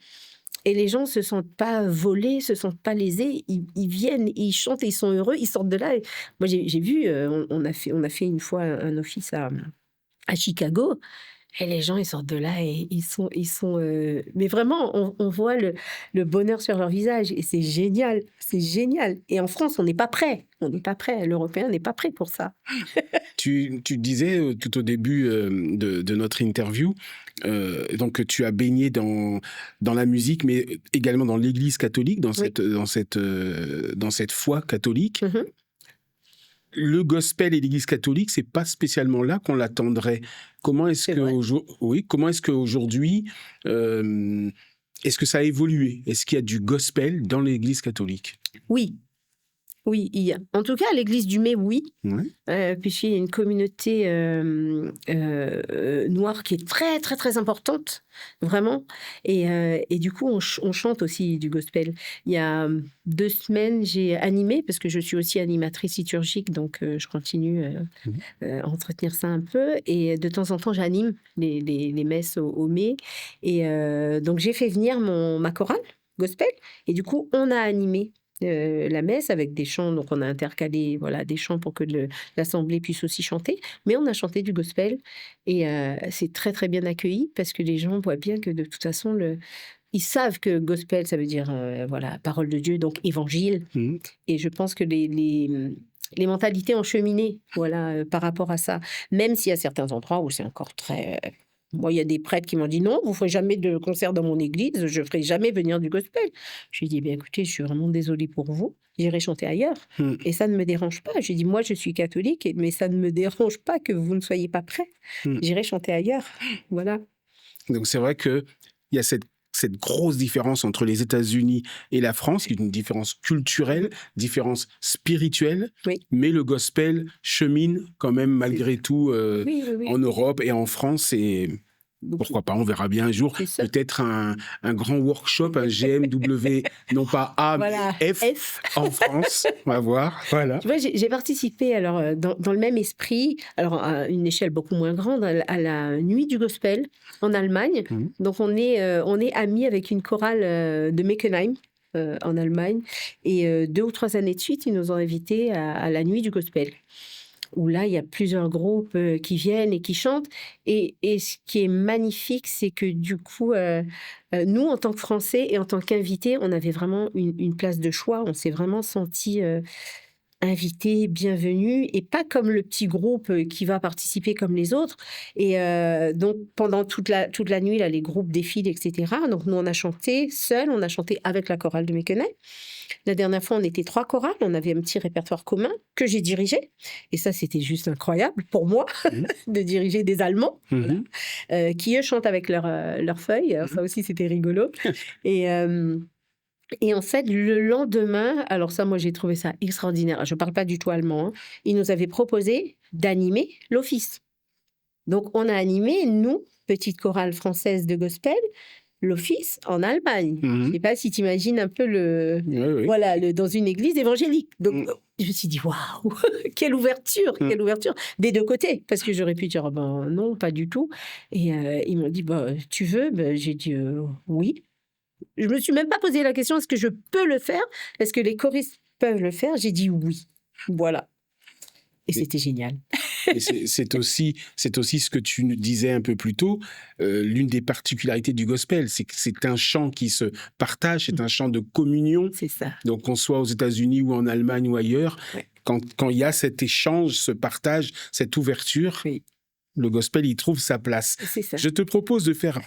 Et les gens ne se sentent pas volés, se sentent pas lésés. Ils viennent, ils chantent, et ils sont heureux, ils sortent de là. Moi, j'ai vu, on a fait une fois un office à Chicago. Et les gens, ils sortent de là et mais vraiment, on voit le bonheur sur leur visage. Et c'est génial, c'est génial. Et en France, on n'est pas prêt. On n'est pas prêt. L'Européen n'est pas prêt pour ça. Tu disais tout au début de notre interview, donc que tu as baigné dans la musique, mais également dans l'Église catholique, dans cette foi catholique. Mhm. Le gospel et l'Église catholique, c'est pas spécialement là qu'on l'attendrait. Comment est-ce qu'aujourd'hui, est-ce que ça a évolué? Est-ce qu'il y a du gospel dans l'Église catholique? Oui. Oui, il y a. En tout cas, à l'église du Mai, oui. Ouais. Puisqu'il y a une communauté noire qui est très, très, très importante, vraiment. Et du coup, on chante aussi du gospel. Il y a 2 semaines, j'ai animé, parce que je suis aussi animatrice liturgique, donc je continue à entretenir ça un peu. Et de temps en temps, j'anime les messes au Mai. Et donc, j'ai fait venir ma chorale gospel. Et du coup, on a animé la messe avec des chants, donc on a intercalé des chants pour que l'assemblée puisse aussi chanter, mais on a chanté du gospel et c'est très très bien accueilli parce que les gens voient bien que de toute façon ils savent que gospel ça veut dire parole de Dieu, donc évangile. Et je pense que les mentalités ont cheminé par rapport à ça, même s'il y a certains endroits où c'est encore très... Moi, il y a des prêtres qui m'ont dit non, vous ne ferez jamais de concert dans mon église, je ne ferai jamais venir du gospel. Je lui ai dit, écoutez, je suis vraiment désolée pour vous, j'irai chanter ailleurs. Et ça ne me dérange pas. J'ai dit, moi, je suis catholique, mais ça ne me dérange pas que vous ne soyez pas prêts. J'irai chanter ailleurs. Voilà. Donc, c'est vrai qu'il y a cette grosse différence entre les États-Unis et la France, qui est une différence culturelle, différence spirituelle, mais le gospel chemine quand même malgré tout en Europe et en France. Et pourquoi pas, on verra bien un jour, peut-être un grand workshop, un GMW, non pas A, mais F en France. On va voir. Voilà. Tu vois, j'ai participé alors, dans le même esprit, alors à une échelle beaucoup moins grande, à la Nuit du Gospel en Allemagne. Donc on est amis avec une chorale de Meckenheim. En Allemagne. Et 2 ou 3 années de suite, ils nous ont invités à la Nuit du Gospel, où là, il y a plusieurs groupes qui viennent et qui chantent. Et ce qui est magnifique, c'est que du coup, nous, en tant que Français et en tant qu'invités, on avait vraiment une place de choix. On s'est vraiment sentis invités, bienvenus, et pas comme le petit groupe qui va participer comme les autres. Et donc, pendant toute la nuit, là, les groupes défilent, etc. Donc, nous, on a chanté seuls, on a chanté avec la chorale de Meckenheim. La dernière fois, on était 3 chorales, on avait un petit répertoire commun que j'ai dirigé. Et ça, c'était juste incroyable pour moi de diriger des Allemands qui, eux, chantent avec leurs feuilles. Ça aussi, c'était rigolo. Et en fait, le lendemain, alors ça, moi, j'ai trouvé ça extraordinaire. Je ne parle pas du tout allemand. Ils nous avaient proposé d'animer l'office. Donc, on a animé, nous, petite chorale française de gospel, l'office en Allemagne. Je ne sais pas si tu imagines un peu dans une église évangélique. Donc, je me suis dit, waouh, quelle ouverture, quelle ouverture, des 2 côtés. Parce que j'aurais pu dire, non, pas du tout. Et ils m'ont dit, tu veux? J'ai dit, oui. Je ne me suis même pas posé la question, est-ce que je peux le faire? Est-ce que les choristes peuvent le faire? J'ai dit oui. Voilà. Et c'était génial. Et c'est aussi ce que tu nous disais un peu plus tôt, l'une des particularités du gospel, c'est que c'est un chant qui se partage, c'est un chant de communion. C'est ça. Donc qu'on soit aux États-Unis ou en Allemagne ou ailleurs, quand il y a cet échange, ce partage, cette ouverture, le gospel, il trouve sa place. C'est ça. Je te propose de faire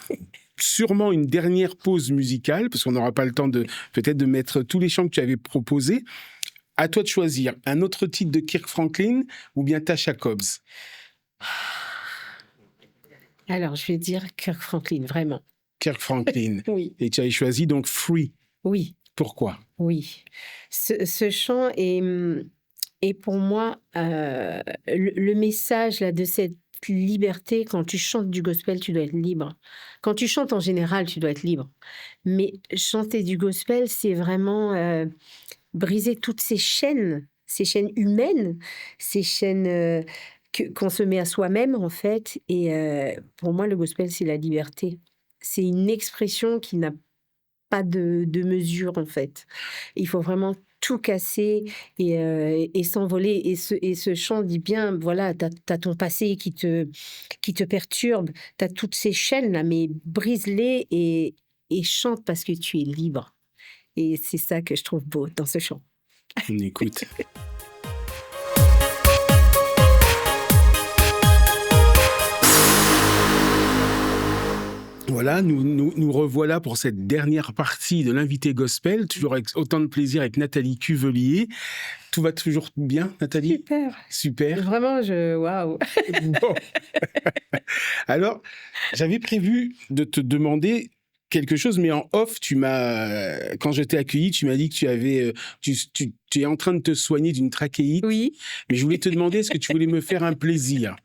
sûrement une dernière pause musicale, parce qu'on n'aura pas le temps peut-être de mettre tous les chants que tu avais proposés. À toi de choisir un autre titre de Kirk Franklin ou bien Tasha Cobbs. Alors, je vais dire Kirk Franklin, vraiment. Kirk Franklin. Oui. Et tu as choisi donc Free. Oui. Pourquoi? Oui. Ce chant est pour moi le message là, de cette liberté. Quand tu chantes du gospel, tu dois être libre. Quand tu chantes en général, tu dois être libre. Mais chanter du gospel, c'est vraiment briser toutes ces chaînes humaines, ces chaînes qu'on se met à soi-même en fait. Et pour moi, le gospel, c'est la liberté. C'est une expression qui n'a pas de mesure en fait. Il faut vraiment tout casser et s'envoler. Et ce chant dit bien, voilà, t'as ton passé qui te perturbe, t'as toutes ces chaînes-là, mais brise-les et chante parce que tu es libre. Et c'est ça que je trouve beau dans ce chant. On écoute. Voilà, nous revoilà pour cette dernière partie de l'invité gospel, toujours avec autant de plaisir avec Nathalie Cuvelier. Tout va toujours bien, Nathalie? Super. Super. Vraiment, waouh. Bon. Alors, j'avais prévu de te demander quelque chose, mais en off, quand je t'ai accueilli, tu m'as dit que tu es en train de te soigner d'une trachéite. Oui. Mais je voulais te demander, est-ce que tu voulais me faire un plaisir?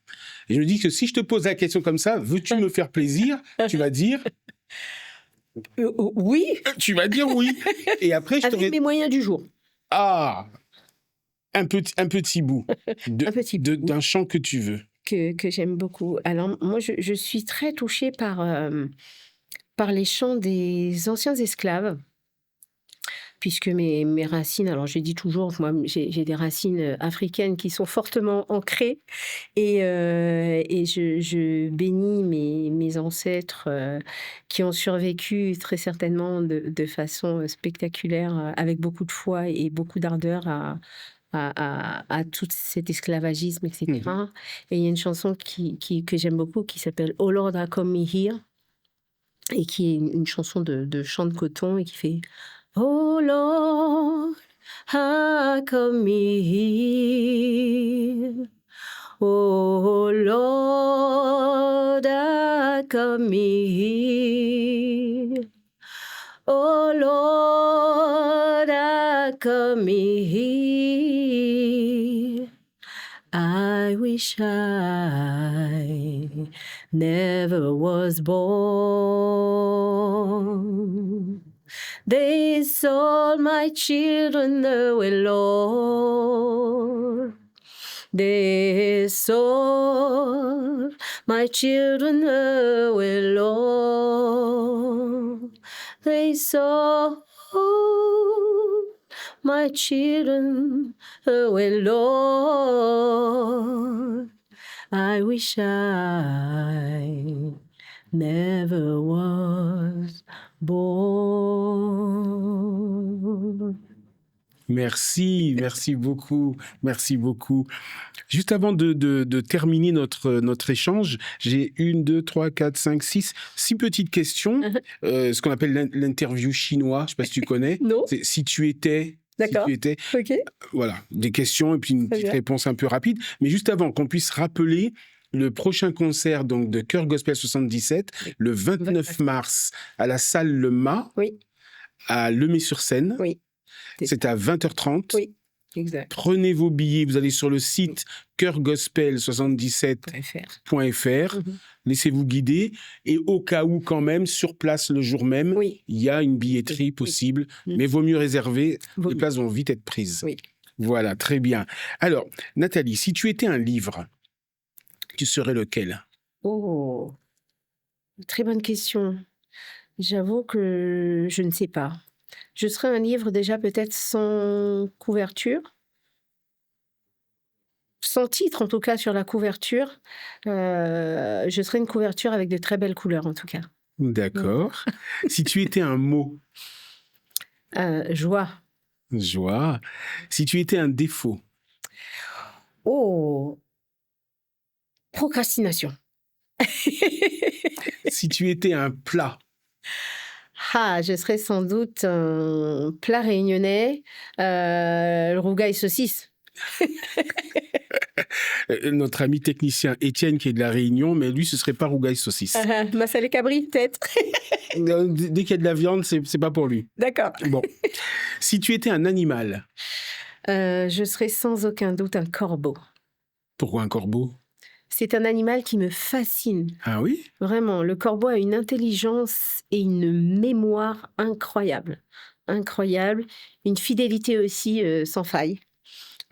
Et je me dis que si je te pose la question comme ça, veux-tu me faire plaisir? Tu vas dire oui. Tu vas dire oui. Et après, avec mes moyens du jour. Ah, un petit bout d'un chant que tu veux. Que j'aime beaucoup. Alors, moi, je suis très touchée par les chants des anciens esclaves, puisque mes racines, alors je dis toujours, moi j'ai des racines africaines qui sont fortement ancrées, et je bénis mes ancêtres qui ont survécu très certainement de façon spectaculaire, avec beaucoup de foi et beaucoup d'ardeur à tout cet esclavagisme, etc. Mhm. Et il y a une chanson que j'aime beaucoup qui s'appelle « Oh Lord, I come me here » et qui est une chanson de chant de coton et qui fait « Oh Lord, I come me here. Oh Lord, I come me here. Oh Lord, I come me here. I wish I never was born. They sold my children away, Lord. They sold my children away, Lord. They sold my children away, Lord. I wish I never was born. Merci beaucoup, merci beaucoup. Juste avant de terminer notre échange, j'ai 1, 2, 3, 4, 5, 6 petites questions, ce qu'on appelle l'interview chinois, je ne sais pas si tu connais. Non. C'est si tu étais... D'accord. Si tu étais, OK. Voilà, des questions et puis une petite réponse un peu rapide. Mais juste avant qu'on puisse rappeler le prochain concert donc, de Chœur Gospel 77, le 29 mars, à la salle Le Mât, à Lemay-sur-Seine. Oui. C'est à 20h30. Oui, exact. Prenez vos billets, vous allez sur le site chœurgospel77.fr. Laissez-vous guider. Et au cas où, quand même, sur place le jour même, il y a une billetterie possible. Mais vaut mieux réserver. Les places vont vite être prises. Oui. Voilà, très bien. Alors, Nathalie, si tu étais un livre, tu serais lequel? Oh, très bonne question. J'avoue que je ne sais pas. Je serais un livre déjà peut-être sans couverture. Sans titre, en tout cas, sur la couverture. Je serais une couverture avec de très belles couleurs, en tout cas. D'accord. Si tu étais un mot? Joie. Joie. Si tu étais un défaut? Oh, procrastination. Si tu étais un plat? Ah, je serais sans doute un plat réunionnais, le rougail saucisse. Notre ami technicien Étienne qui est de la Réunion, mais lui, ce serait pas rougail saucisse. Massalé cabri, peut-être. Dès qu'il y a de la viande, c'est pas pour lui. D'accord. Bon. Si tu étais un animal, Je serais sans aucun doute un corbeau. pourquoi un corbeau? C'est un animal qui me fascine. Ah oui? Vraiment, le corbeau a une intelligence et une mémoire incroyable. Incroyable. Une fidélité aussi sans faille.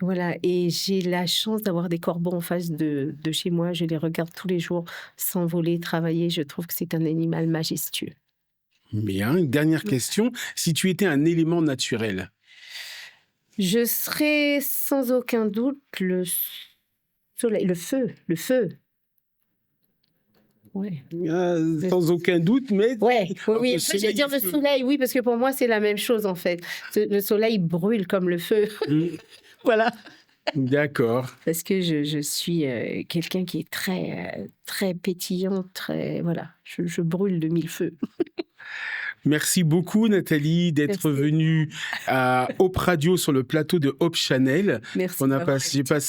Voilà, et j'ai la chance d'avoir des corbeaux en face de chez moi. Je les regarde tous les jours s'envoler, travailler. Je trouve que c'est un animal majestueux. Bien, une dernière question. Si tu étais un élément naturel, Je serais sans aucun doute le soleil, le feu, le feu. Ouais. sans aucun doute, mais Ouais, oui, oui. Le Après, soleil j'allais dire et le feu. soleil, oui, parce que pour moi, c'est la même chose, en fait. Le soleil brûle comme le feu. Voilà. D'accord. Parce que je suis quelqu'un qui est très pétillant, très... Voilà, je brûle de mille feux. Merci beaucoup, Nathalie, d'être Merci. venue à Hope Radio sur le plateau de Hope Channel. Merci. On a d'avoir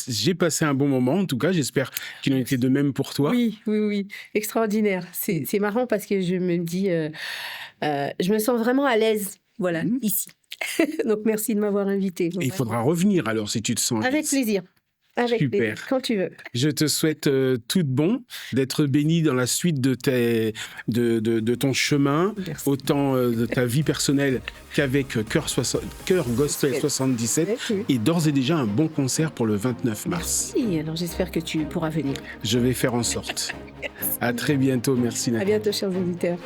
j'ai passé un bon moment, en tout cas. J'espère qu'il en était de même pour toi. Oui, oui, oui, extraordinaire. C'est marrant parce que je me dis, je me sens vraiment à l'aise, voilà, ici. Donc merci de m'avoir invitée. Et il faudra revenir alors si tu te sens à Avec l'aise. plaisir. Avec Super. plaisir, quand tu veux. Je te souhaite tout de bon, d'être béni dans la suite de ton chemin, Merci. autant de ta vie personnelle qu'avec Cœur Gospel 77, Merci. et d'ores et déjà un bon concert pour le 29 mars. Merci. Alors j'espère que tu pourras venir. Je vais faire en sorte. À très bientôt, merci À Nathalie. bientôt, chers auditeurs.